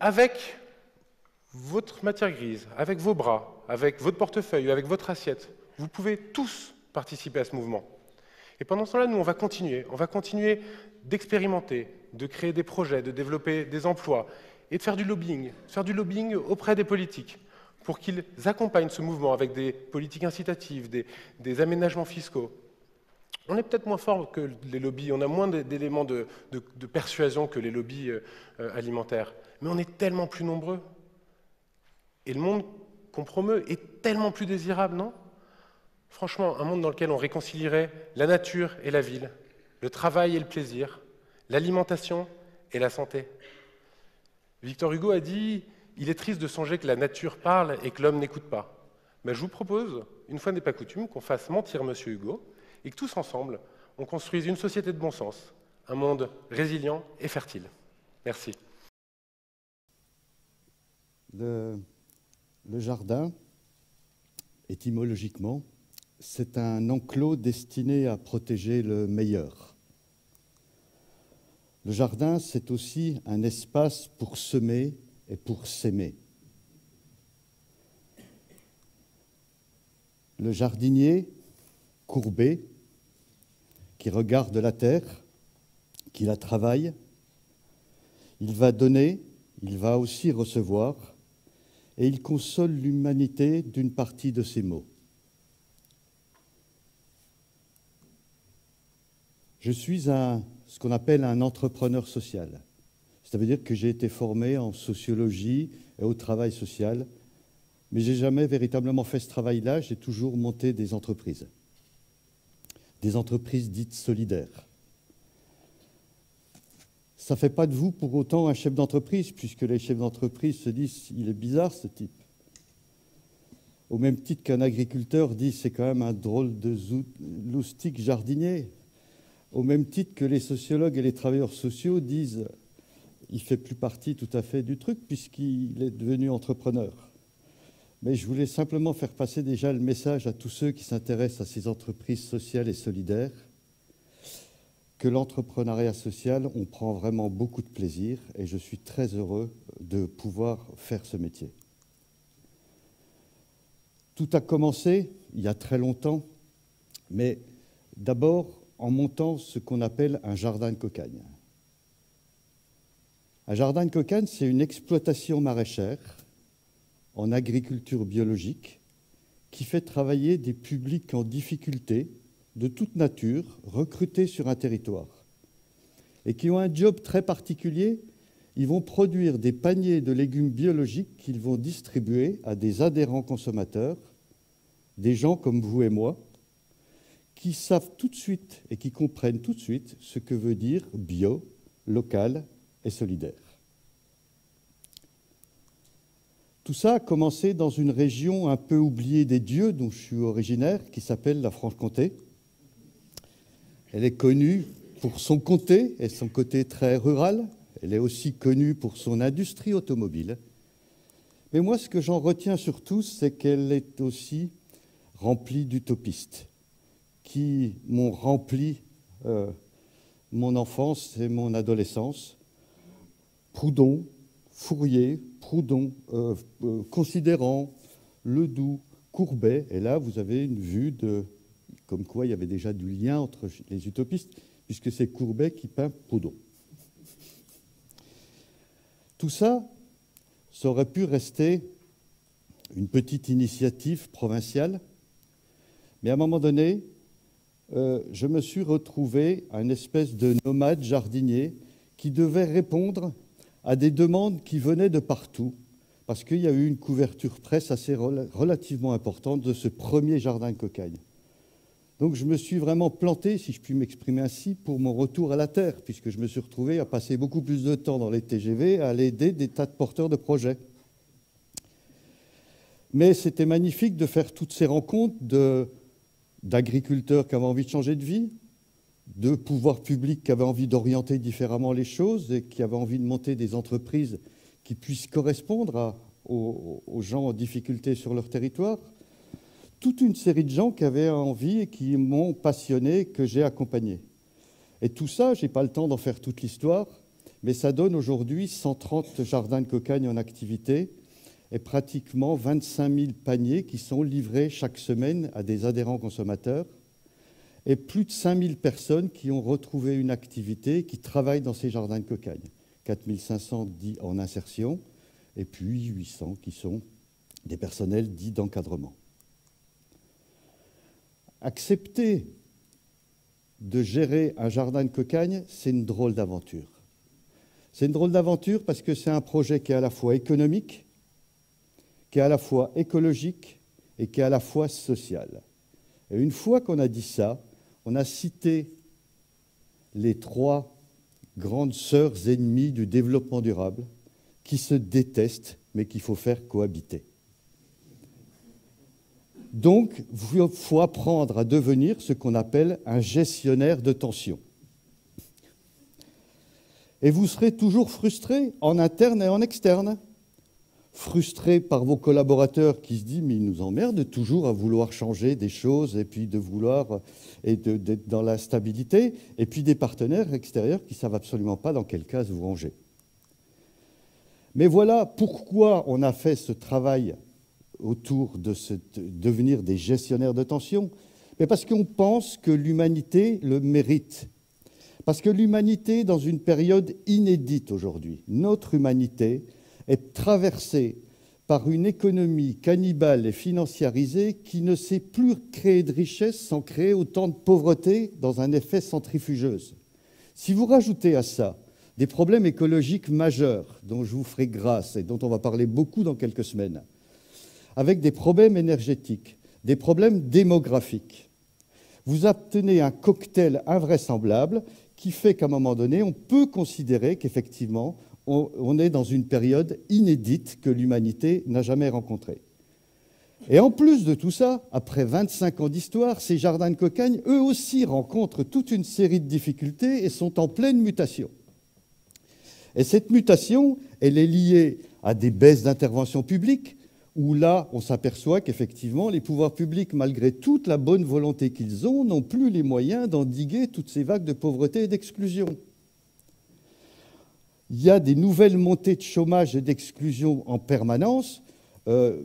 avec votre matière grise, avec vos bras, avec votre portefeuille, avec votre assiette, vous pouvez tous participer à ce mouvement. Et pendant ce temps-là, nous, on va continuer d'expérimenter, de créer des projets, de développer des emplois et de faire du lobbying auprès des politiques. pour qu'ils accompagnent ce mouvement avec des politiques incitatives, des aménagements fiscaux. On est peut-être moins fort que les lobbies, on a moins d'éléments de persuasion que les lobbies alimentaires, mais on est tellement plus nombreux. Et le monde qu'on promeut est tellement plus désirable, non? Franchement, un monde dans lequel on réconcilierait la nature et la ville, le travail et le plaisir, l'alimentation et la santé. Victor Hugo a dit « Il est triste de songer que la nature parle et que l'homme n'écoute pas ». Mais je vous propose, une fois n'est pas coutume, qu'on fasse mentir Monsieur Hugo et que tous ensemble, on construise une société de bon sens, un monde résilient et fertile. Merci. Le jardin, étymologiquement, c'est un enclos destiné à protéger le meilleur. Le jardin, c'est aussi un espace pour semer et pour s'aimer. Le jardinier, courbé, qui regarde la terre, qui la travaille, il va donner, il va aussi recevoir, et il console l'humanité d'une partie de ses maux. Je suis ce qu'on appelle un entrepreneur social. Ça veut dire que j'ai été formé en sociologie et au travail social, mais je n'ai jamais véritablement fait ce travail-là, j'ai toujours monté des entreprises dites solidaires. Ça ne fait pas de vous pour autant un chef d'entreprise, puisque les chefs d'entreprise se disent « il est bizarre ce type ». Au même titre qu'un agriculteur dit « c'est quand même un drôle de loustique jardinier ». Au même titre que les sociologues et les travailleurs sociaux disent « il ne fait plus partie tout à fait du truc puisqu'il est devenu entrepreneur ». Mais je voulais simplement faire passer déjà le message à tous ceux qui s'intéressent à ces entreprises sociales et solidaires que l'entrepreneuriat social, on prend vraiment beaucoup de plaisir et je suis très heureux de pouvoir faire ce métier. Tout a commencé il y a très longtemps, mais d'abord en montant ce qu'on appelle un jardin de cocagne. Un jardin de cocagne, c'est une exploitation maraîchère en agriculture biologique qui fait travailler des publics en difficulté de toute nature, recrutés sur un territoire, et qui ont un job très particulier. Ils vont produire des paniers de légumes biologiques qu'ils vont distribuer à des adhérents consommateurs, des gens comme vous et moi, qui savent tout de suite et qui comprennent tout de suite ce que veut dire bio, local et solidaire. Tout ça a commencé dans une région un peu oubliée des dieux dont je suis originaire, qui s'appelle la Franche-Comté. Elle est connue pour son comté et son côté très rural. Elle est aussi connue pour son industrie automobile. Mais moi, ce que j'en retiens surtout, c'est qu'elle est aussi remplie d'utopistes qui m'ont rempli mon enfance et mon adolescence. Proudhon, Fourier, Proudhon, Considérant, Ledoux, Courbet. Et là, vous avez une vue de comme quoi il y avait déjà du lien entre les utopistes, puisque c'est Courbet qui peint Proudhon. Tout ça, ça aurait pu rester une petite initiative provinciale, mais à un moment donné, je me suis retrouvé à une espèce de nomade jardinier qui devait répondre à des demandes qui venaient de partout, parce qu'il y a eu une couverture presse assez relativement importante de ce premier jardin de cocagne. Donc je me suis vraiment planté, si je puis m'exprimer ainsi, pour mon retour à la terre, puisque je me suis retrouvé à passer beaucoup plus de temps dans les TGV à aller aider des tas de porteurs de projets. Mais c'était magnifique de faire toutes ces rencontres d'agriculteurs qui avaient envie de changer de vie, de pouvoirs publics qui avaient envie d'orienter différemment les choses et qui avaient envie de monter des entreprises qui puissent correspondre aux gens en difficulté sur leur territoire. Toute une série de gens qui avaient envie et qui m'ont passionné, que j'ai accompagné. Et tout ça, je n'ai pas le temps d'en faire toute l'histoire, mais ça donne aujourd'hui 130 jardins de cocagne en activité et pratiquement 25 000 paniers qui sont livrés chaque semaine à des adhérents consommateurs et plus de 5 000 personnes qui ont retrouvé une activité, qui travaillent dans ces jardins de cocagne. 4 500 en insertion et puis 800 qui sont des personnels dits d'encadrement. Accepter de gérer un jardin de cocagne, c'est une drôle d'aventure. C'est une drôle d'aventure parce que c'est un projet qui est à la fois économique, qui est à la fois écologique et qui est à la fois social. Et une fois qu'on a dit ça, on a cité les 3 grandes sœurs ennemies du développement durable qui se détestent mais qu'il faut faire cohabiter. Donc, il faut apprendre à devenir ce qu'on appelle un gestionnaire de tension. Et vous serez toujours frustré en interne et en externe. Frustré par vos collaborateurs qui se disent « mais ils nous emmerdent toujours à vouloir changer des choses et puis de vouloir d'être dans la stabilité » et puis des partenaires extérieurs qui ne savent absolument pas dans quelle case vous ranger. Mais voilà pourquoi on a fait ce travail autour de devenir des gestionnaires de tension. Mais parce qu'on pense que l'humanité le mérite. Parce que l'humanité, dans une période inédite aujourd'hui, notre humanité est traversée par une économie cannibale et financiarisée qui ne sait plus créer de richesse sans créer autant de pauvreté dans un effet centrifugeuse. Si vous rajoutez à ça des problèmes écologiques majeurs dont je vous ferai grâce et dont on va parler beaucoup dans quelques semaines, avec des problèmes énergétiques, des problèmes démographiques, vous obtenez un cocktail invraisemblable qui fait qu'à un moment donné, on peut considérer qu'effectivement, on est dans une période inédite que l'humanité n'a jamais rencontrée. Et en plus de tout ça, après 25 ans d'histoire, ces jardins de cocagne, eux aussi, rencontrent toute une série de difficultés et sont en pleine mutation. Et cette mutation, elle est liée à des baisses d'intervention publique, où là, on s'aperçoit qu'effectivement, les pouvoirs publics, malgré toute la bonne volonté qu'ils ont, n'ont plus les moyens d'endiguer toutes ces vagues de pauvreté et d'exclusion. Il y a des nouvelles montées de chômage et d'exclusion en permanence. Il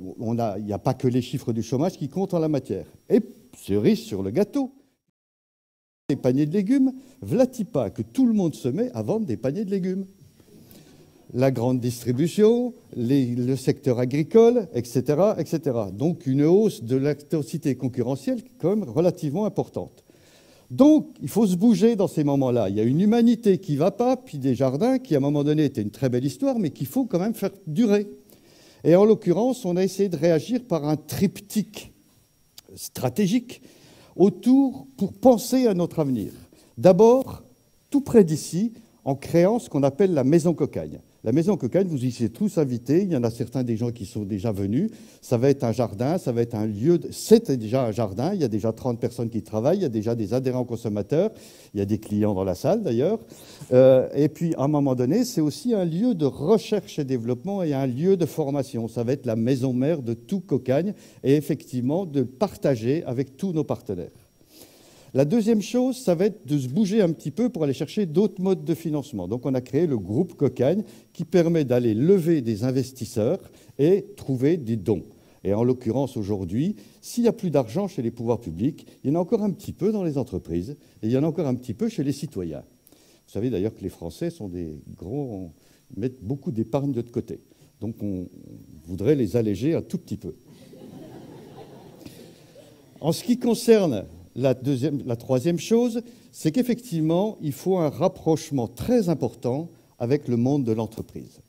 n'y a pas que les chiffres du chômage qui comptent en la matière. Et cerise sur le gâteau, les paniers de légumes, v'là-t-il pas que tout le monde se met à vendre des paniers de légumes. La grande distribution, le secteur agricole, etc., etc. Donc une hausse de l'intensité concurrentielle quand même relativement importante. Donc il faut se bouger dans ces moments-là. Il y a une humanité qui ne va pas, puis des jardins qui à un moment donné étaient une très belle histoire, mais qu'il faut quand même faire durer. Et en l'occurrence, on a essayé de réagir par un triptyque stratégique autour pour penser à notre avenir. D'abord, tout près d'ici, en créant ce qu'on appelle la maison cocagne. La maison cocagne, vous y êtes tous invités, il y en a certains des gens qui sont déjà venus. Ça va être un jardin, ça va être un lieu, c'est déjà un jardin, il y a déjà 30 personnes qui travaillent, il y a déjà des adhérents consommateurs, il y a des clients dans la salle d'ailleurs. Et puis à un moment donné, c'est aussi un lieu de recherche et développement et un lieu de formation. Ça va être la maison mère de tout cocagne et effectivement de partager avec tous nos partenaires. La deuxième chose, ça va être de se bouger un petit peu pour aller chercher d'autres modes de financement. Donc on a créé le groupe Cocagne qui permet d'aller lever des investisseurs et trouver des dons. Et en l'occurrence aujourd'hui, s'il n'y a plus d'argent chez les pouvoirs publics, il y en a encore un petit peu dans les entreprises et il y en a encore un petit peu chez les citoyens. Vous savez d'ailleurs que les Français sont des gros, mettent beaucoup d'épargne de côté. Donc on voudrait les alléger un tout petit peu. En ce qui concerne la troisième chose, c'est qu'effectivement, il faut un rapprochement très important avec le monde de l'entreprise.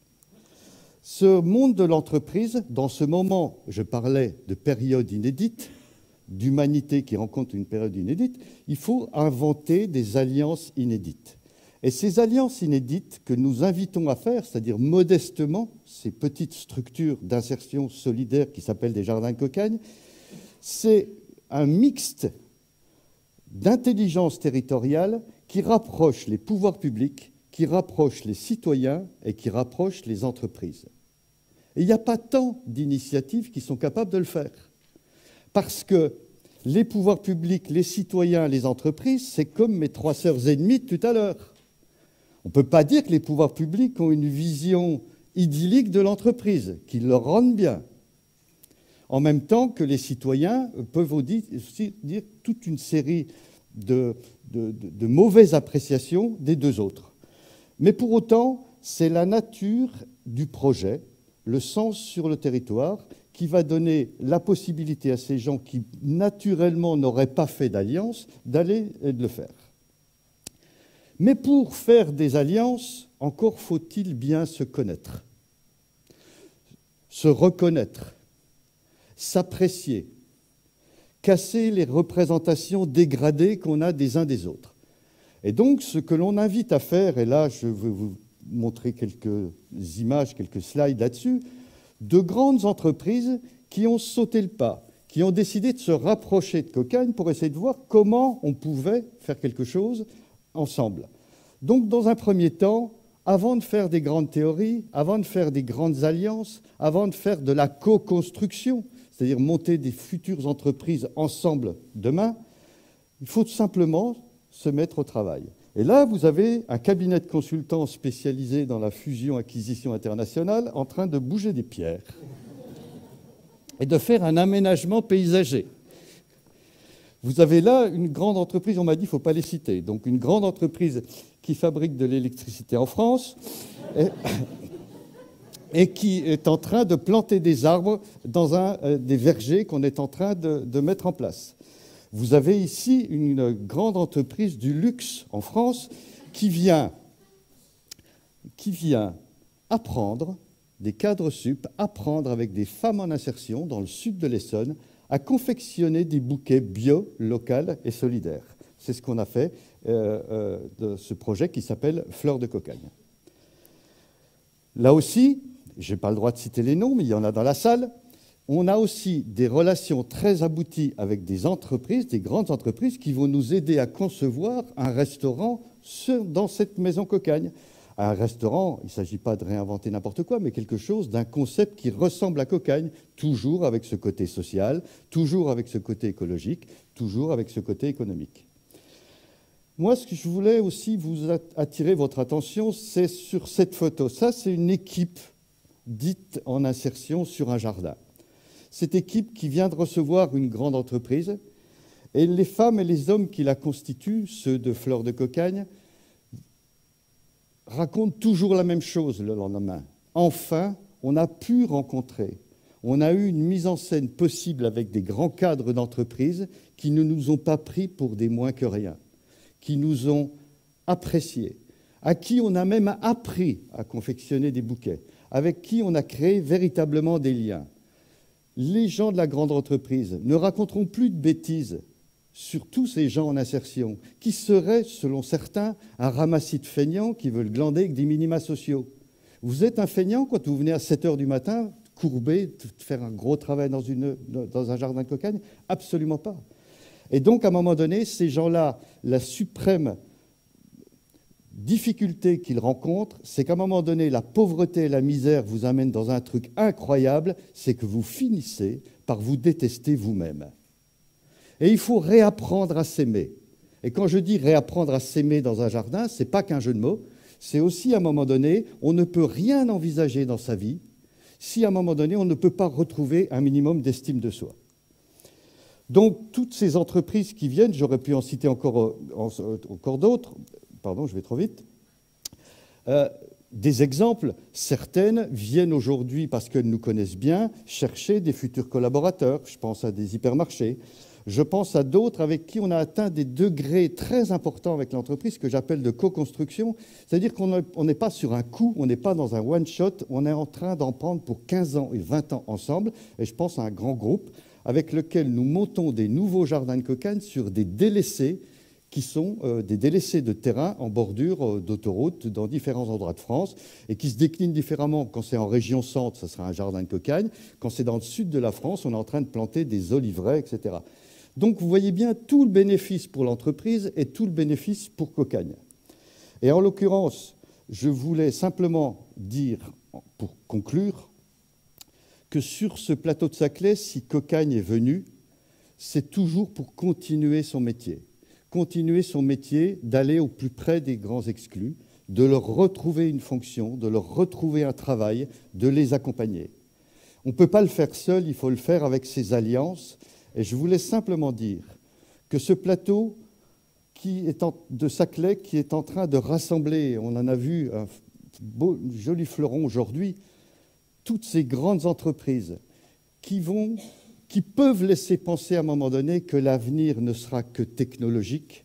Ce monde de l'entreprise, dans ce moment, je parlais de période inédite, d'humanité qui rencontre une période inédite, il faut inventer des alliances inédites. Et ces alliances inédites que nous invitons à faire, c'est-à-dire modestement, ces petites structures d'insertion solidaire qui s'appellent des jardins de cocagne, c'est un mixte d'intelligence territoriale qui rapproche les pouvoirs publics, qui rapproche les citoyens et qui rapproche les entreprises. Et il n'y a pas tant d'initiatives qui sont capables de le faire. Parce que les pouvoirs publics, les citoyens, les entreprises, c'est comme mes 3 sœurs ennemies de tout à l'heure. On ne peut pas dire que les pouvoirs publics ont une vision idyllique de l'entreprise, qu'ils leur rendent bien. En même temps que les citoyens peuvent aussi dire toute une série de mauvaises appréciations des deux autres. Mais pour autant, c'est la nature du projet, le sens sur le territoire, qui va donner la possibilité à ces gens qui, naturellement, n'auraient pas fait d'alliance, d'aller et de le faire. Mais pour faire des alliances, encore faut-il bien se connaître, se reconnaître, s'apprécier, casser les représentations dégradées qu'on a des uns des autres. Et donc, ce que l'on invite à faire, et là, je vais vous montrer quelques images, quelques slides là-dessus, de grandes entreprises qui ont sauté le pas, qui ont décidé de se rapprocher de Cocagne pour essayer de voir comment on pouvait faire quelque chose ensemble. Donc, dans un premier temps, avant de faire des grandes théories, avant de faire des grandes alliances, avant de faire de la co-construction, c'est-à-dire monter des futures entreprises ensemble demain, il faut tout simplement se mettre au travail. Et là, vous avez un cabinet de consultants spécialisé dans la fusion-acquisition internationale en train de bouger des pierres et de faire un aménagement paysager. Vous avez là une grande entreprise, on m'a dit, il ne faut pas les citer, donc une grande entreprise qui fabrique de l'électricité en France et qui est en train de planter des arbres dans des vergers qu'on est en train de mettre en place. Vous avez ici une grande entreprise du luxe en France qui vient apprendre, des cadres sup, apprendre avec des femmes en insertion dans le sud de l'Essonne à confectionner des bouquets bio, locaux et solidaires. C'est ce qu'on a fait de ce projet qui s'appelle Fleurs de Cocagne. Là aussi, je n'ai pas le droit de citer les noms, mais il y en a dans la salle. On a aussi des relations très abouties avec des entreprises, des grandes entreprises, qui vont nous aider à concevoir un restaurant dans cette maison Cocagne. Un restaurant, il ne s'agit pas de réinventer n'importe quoi, mais quelque chose d'un concept qui ressemble à Cocagne, toujours avec ce côté social, toujours avec ce côté écologique, toujours avec ce côté économique. Moi, ce que je voulais aussi vous attirer votre attention, c'est sur cette photo. Ça, c'est une équipe dite en insertion sur un jardin. Cette équipe qui vient de recevoir une grande entreprise, et les femmes et les hommes qui la constituent, ceux de Fleurs de Cocagne, racontent toujours la même chose le lendemain. Enfin, on a pu rencontrer, on a eu une mise en scène possible avec des grands cadres d'entreprise qui ne nous ont pas pris pour des moins que rien, qui nous ont appréciés, à qui on a même appris à confectionner des bouquets, avec qui on a créé véritablement des liens. Les gens de la grande entreprise ne raconteront plus de bêtises sur tous ces gens en insertion, qui seraient, selon certains, un ramassis de feignants qui veulent glander avec des minima sociaux. Vous êtes un feignant quand vous venez à 7 h du matin, courbé, faire un gros travail dans un jardin de Cocagne? Absolument pas. Et donc, à un moment donné, ces gens-là, la suprême difficulté qu'ils rencontrent, c'est qu'à un moment donné, la pauvreté et la misère vous amènent dans un truc incroyable, c'est que vous finissez par vous détester vous-même. Et il faut réapprendre à s'aimer. Et quand je dis réapprendre à s'aimer dans un jardin, ce n'est pas qu'un jeu de mots, c'est aussi à un moment donné, on ne peut rien envisager dans sa vie si à un moment donné, on ne peut pas retrouver un minimum d'estime de soi. Donc, toutes ces entreprises qui viennent, j'aurais pu en citer encore d'autres, pardon, je vais trop vite, des exemples, certaines viennent aujourd'hui, parce qu'elles nous connaissent bien, chercher des futurs collaborateurs. Je pense à des hypermarchés. Je pense à d'autres avec qui on a atteint des degrés très importants avec l'entreprise que j'appelle de co-construction. C'est-à-dire qu'on n'est pas sur un coup, on n'est pas dans un one-shot, on est en train d'en prendre pour 15 ans et 20 ans ensemble. Et je pense à un grand groupe avec lequel nous montons des nouveaux jardins de Cocagne sur des délaissés qui sont des délaissés de terrain en bordure d'autoroute dans différents endroits de France et qui se déclinent différemment. Quand c'est en région centre, ça sera un jardin de Cocagne. Quand c'est dans le sud de la France, on est en train de planter des oliveraies, etc. Donc vous voyez bien tout le bénéfice pour l'entreprise et tout le bénéfice pour Cocagne. Et en l'occurrence, je voulais simplement dire, pour conclure, que sur ce plateau de Saclay, si Cocagne est venu, c'est toujours pour continuer son métier. Continuer son métier d'aller au plus près des grands exclus, de leur retrouver une fonction, de leur retrouver un travail, de les accompagner. On ne peut pas le faire seul, il faut le faire avec ses alliances. Et je voulais simplement dire que ce plateau de Saclay qui est en train de rassembler, on en a vu un joli fleuron aujourd'hui, toutes ces grandes entreprises qui peuvent laisser penser à un moment donné que l'avenir ne sera que technologique.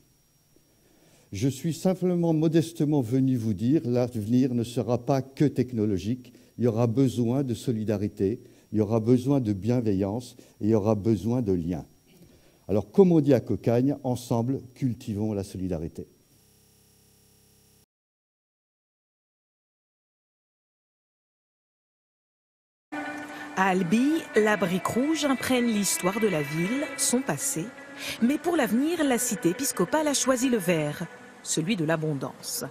Je suis simplement modestement venu vous dire, l'avenir ne sera pas que technologique. Il y aura besoin de solidarité, il y aura besoin de bienveillance et il y aura besoin de liens. Alors, comme on dit à Cocagne, ensemble, cultivons la solidarité. À Albi, la brique rouge imprègne l'histoire de la ville, son passé. Mais pour l'avenir, la cité épiscopale a choisi le vert, celui de l'abondance.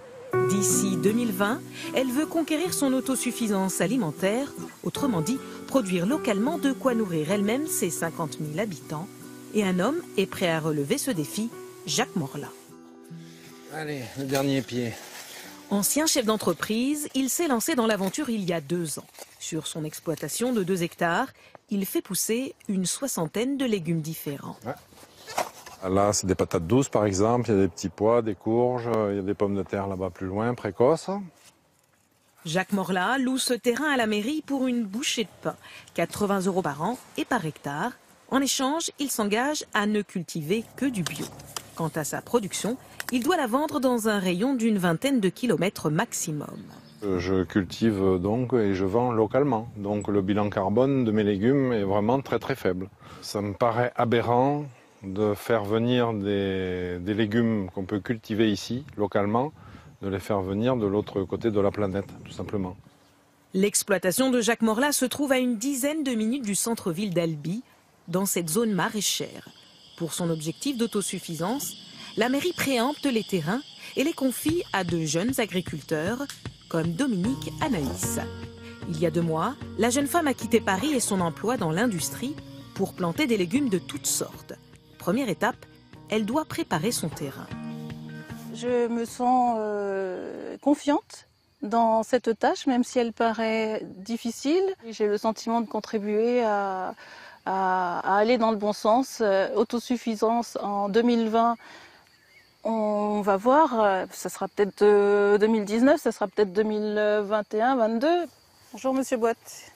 D'ici 2020, elle veut conquérir son autosuffisance alimentaire, autrement dit, produire localement de quoi nourrir elle-même ses 50 000 habitants. Et un homme est prêt à relever ce défi, Jacques Morla. Allez, le dernier pied. Ancien chef d'entreprise, il s'est lancé dans l'aventure il y a 2 ans. Sur son exploitation de 2 hectares, il fait pousser une 60aine de légumes différents. Ouais. Là, c'est des patates douces, par exemple. Il y a des petits pois, des courges. Il y a des pommes de terre là-bas plus loin, précoces. Jacques Morla loue ce terrain à la mairie pour une bouchée de pain. 80 € par an et par hectare. En échange, il s'engage à ne cultiver que du bio. Quant à sa production, il doit la vendre dans un rayon d'une 20aine de kilomètres maximum. Je cultive donc et je vends localement. Donc le bilan carbone de mes légumes est vraiment très très faible. Ça me paraît aberrant de faire venir des légumes qu'on peut cultiver ici, localement, de les faire venir de l'autre côté de la planète, tout simplement. L'exploitation de Jacques Morla se trouve à une dizaine de minutes du centre-ville d'Albi, dans cette zone maraîchère. Pour son objectif d'autosuffisance, la mairie préempte les terrains et les confie à de jeunes agriculteurs, comme Dominique Anaïs. Il y a 2 mois, la jeune femme a quitté Paris et son emploi dans l'industrie pour planter des légumes de toutes sortes. Première étape, elle doit préparer son terrain. Je me sens confiante dans cette tâche, même si elle paraît difficile. J'ai le sentiment de contribuer à aller dans le bon sens. Autosuffisance en 2020, on va voir, ça sera peut-être 2019, ça sera peut-être 2021, 2022. Bonjour Monsieur Boite.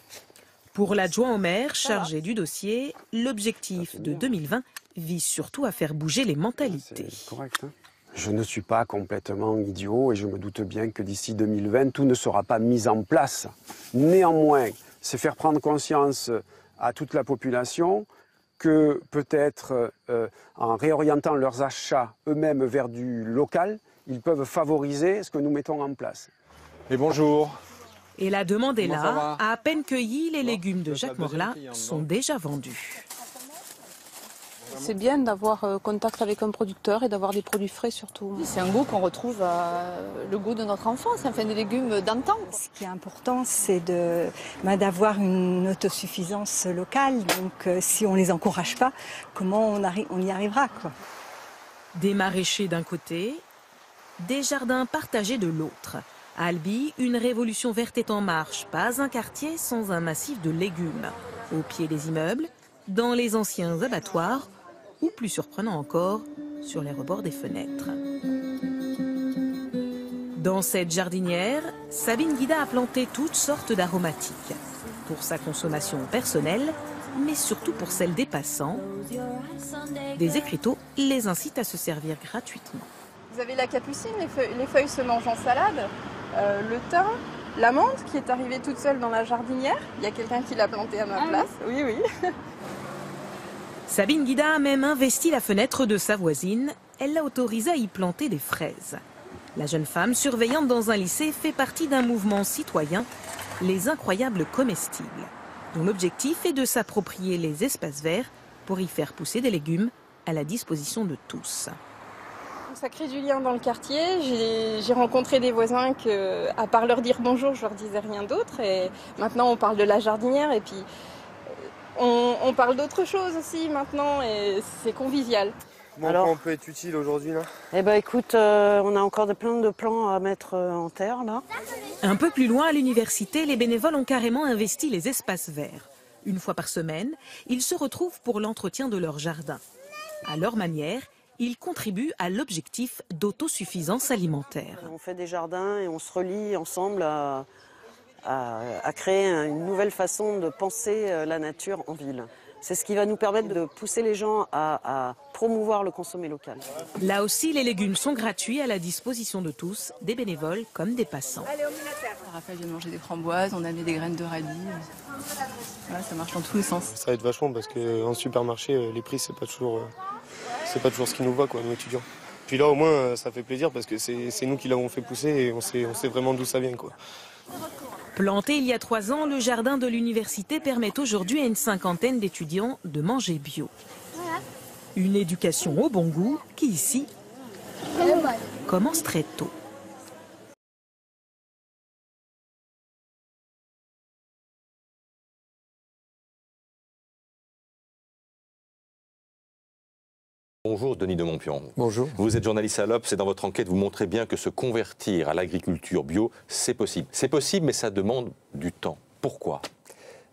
Pour l'adjoint au maire chargé du dossier, l'objectif de 2020 vise surtout à faire bouger les mentalités. C'est correct, hein. Je ne suis pas complètement idiot et je me doute bien que d'ici 2020, tout ne sera pas mis en place. Néanmoins, c'est faire prendre conscience à toute la population que peut-être en réorientant leurs achats eux-mêmes vers du local, ils peuvent favoriser ce que nous mettons en place. Et bonjour. Et la demande est là. À peine cueillis, les légumes de Jacques Morla sont déjà vendus. C'est bien d'avoir contact avec un producteur et d'avoir des produits frais surtout. C'est un goût qu'on retrouve, le goût de notre enfance, enfin des légumes d'antan. Ce qui est important, c'est d'avoir une autosuffisance locale. Donc si on ne les encourage pas, comment on y arrivera, quoi. Des maraîchers d'un côté, des jardins partagés de l'autre. À Albi, une révolution verte est en marche. Pas un quartier sans un massif de légumes. Au pied des immeubles, dans les anciens abattoirs, ou plus surprenant encore, sur les rebords des fenêtres. Dans cette jardinière, Sabine Guida a planté toutes sortes d'aromatiques. Pour sa consommation personnelle, mais surtout pour celle des passants. Des écriteaux les incitent à se servir gratuitement. Vous avez la capucine, les feuilles se mangent en salade, le thym, la menthe qui est arrivée toute seule dans la jardinière. Il y a quelqu'un qui l'a plantée à ma place. Oui, oui. Sabine Guida a même investi la fenêtre de sa voisine. Elle l'a autorisée à y planter des fraises. La jeune femme, surveillante dans un lycée, fait partie d'un mouvement citoyen, les Incroyables Comestibles, dont l'objectif est de s'approprier les espaces verts pour y faire pousser des légumes à la disposition de tous. Ça crée du lien dans le quartier. J'ai rencontré des voisins que, à part leur dire bonjour, je leur disais rien d'autre. Et maintenant, on parle de la jardinière et puis on parle d'autre chose aussi maintenant et c'est convivial. Bon, alors, on peut être utile aujourd'hui là? Eh ben écoute, on a encore plein de plans à mettre en terre là. Un peu plus loin à l'université, les bénévoles ont carrément investi les espaces verts. Une fois par semaine, ils se retrouvent pour l'entretien de leur jardin. À leur manière, ils contribuent à l'objectif d'autosuffisance alimentaire. On fait des jardins et on se relie ensemble à à créer une nouvelle façon de penser la nature en ville. C'est ce qui va nous permettre de pousser les gens à promouvoir le consommer local. Là aussi, les légumes sont gratuits à la disposition de tous, des bénévoles comme des passants. Raphaël vient de manger des framboises, on a mis des graines de radis. Voilà, ça marche dans tous les sens. Ça aide vachement parce qu'en supermarché, les prix, c'est pas toujours ce qui nous va, quoi, nous étudiants. Puis là, au moins, ça fait plaisir parce que c'est nous qui l'avons fait pousser et on sait vraiment d'où ça vient, quoi. Planté il y a 3 ans, le jardin de l'université permet aujourd'hui à une 50aine d'étudiants de manger bio. Une éducation au bon goût qui, ici, commence très tôt. Bonjour Denis de Montpion. Bonjour. Vous êtes journaliste à l'Obs et dans votre enquête, vous montrez bien que se convertir à l'agriculture bio, c'est possible. C'est possible, mais ça demande du temps. Pourquoi ?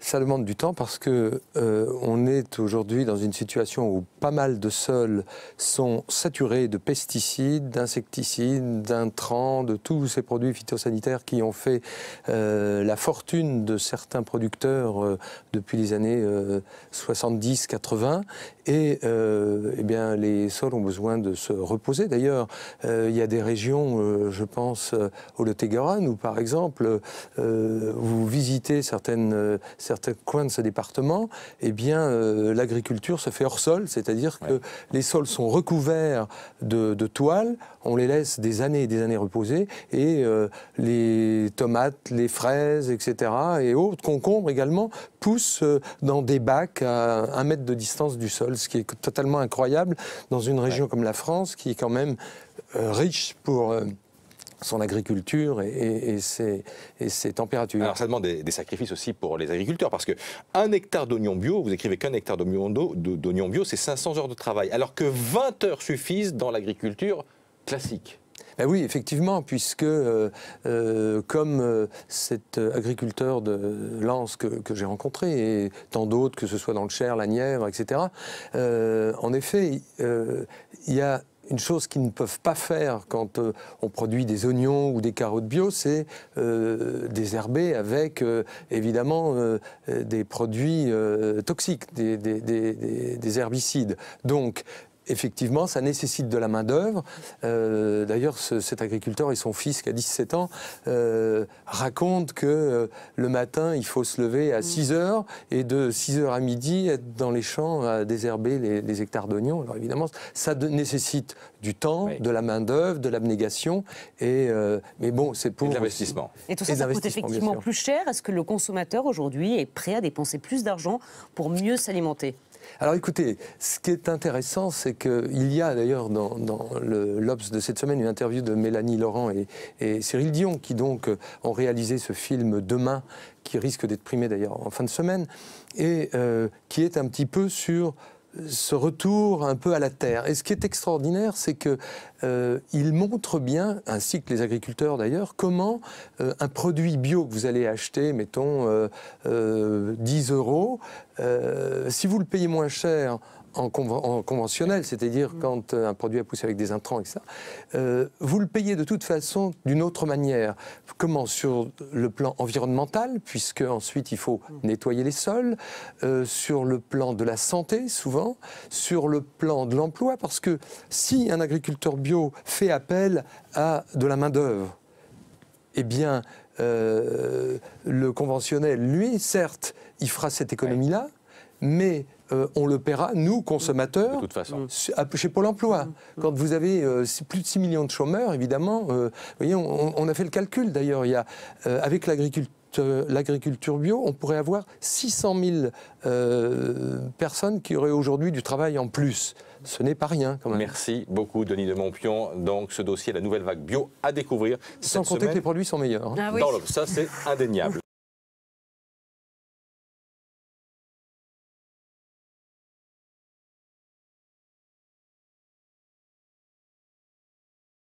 Ça demande du temps parce que on est aujourd'hui dans une situation où pas mal de sols sont saturés de pesticides, d'insecticides, d'intrants, de tous ces produits phytosanitaires qui ont fait la fortune de certains producteurs depuis les années 70-80. Et eh bien, les sols ont besoin de se reposer. D'ailleurs, il y a des régions, je pense au Lot-et-Garonne, où par exemple, vous visitez certains coins de ce département, eh bien, l'agriculture se fait hors sol, c'est-à-dire que les sols sont recouverts de toiles, on les laisse des années et des années reposer, et les tomates, les fraises, etc., et autres concombres également, poussent dans des bacs à 1 mètre de distance du sol, ce qui est totalement incroyable dans une région comme la France, qui est quand même riche pour son agriculture et ses températures. Alors ça demande des sacrifices aussi pour les agriculteurs, parce que 1 hectare d'oignons bio, vous écrivez qu'1 hectare d'oignons bio, c'est 500 heures de travail, alors que 20 heures suffisent dans l'agriculture classique. Ben oui, effectivement, puisque comme cet agriculteur de Lens que j'ai rencontré, et tant d'autres, que ce soit dans le Cher, la Nièvre, etc., en effet, il y a une chose qu'ils ne peuvent pas faire quand on produit des oignons ou des carottes bio, c'est désherber avec, évidemment, des produits toxiques, des herbicides. Donc, effectivement, ça nécessite de la main-d'œuvre. D'ailleurs, cet agriculteur et son fils, qui a 17 ans, racontent que le matin, il faut se lever à 6 heures et de 6 heures à midi, être dans les champs à désherber les hectares d'oignons. Alors évidemment, ça nécessite du temps, de la main-d'œuvre, de l'abnégation. Mais bon, c'est pour. Et de l'investissement. Et tout ça, ça coûte effectivement plus cher. Est-ce que le consommateur aujourd'hui est prêt à dépenser plus d'argent pour mieux s'alimenter ? Alors écoutez, ce qui est intéressant, c'est qu'il y a d'ailleurs dans l'Obs de cette semaine une interview de Mélanie Laurent et Cyril Dion, qui donc ont réalisé ce film Demain, qui risque d'être primé d'ailleurs en fin de semaine, et qui est un petit peu sur ce retour un peu à la terre. Et ce qui est extraordinaire, c'est qu'il montre bien, ainsi que les agriculteurs d'ailleurs, comment un produit bio que vous allez acheter, mettons 10 €, si vous le payez moins cher en conventionnel, c'est-à-dire quand un produit a poussé avec des intrants, etc., vous le payez de toute façon d'une autre manière. Comment ? Sur le plan environnemental, puisque ensuite il faut nettoyer les sols, sur le plan de la santé, souvent, sur le plan de l'emploi, parce que si un agriculteur bio fait appel à de la main-d'œuvre, eh bien, le conventionnel, lui, certes, il fera cette économie-là, mais on le paiera, nous, consommateurs, de toute façon. Chez Pôle emploi. Quand vous avez plus de 6 millions de chômeurs, évidemment, vous voyez, on a fait le calcul d'ailleurs, il y a, avec l'agriculture bio, on pourrait avoir 600 000 personnes qui auraient aujourd'hui du travail en plus. Ce n'est pas rien, quand même. Merci beaucoup, Denis de Montpion. Donc, ce dossier, la nouvelle vague bio, à découvrir. Sans compter que les produits sont meilleurs. Dans l'Obs, ça, c'est indéniable.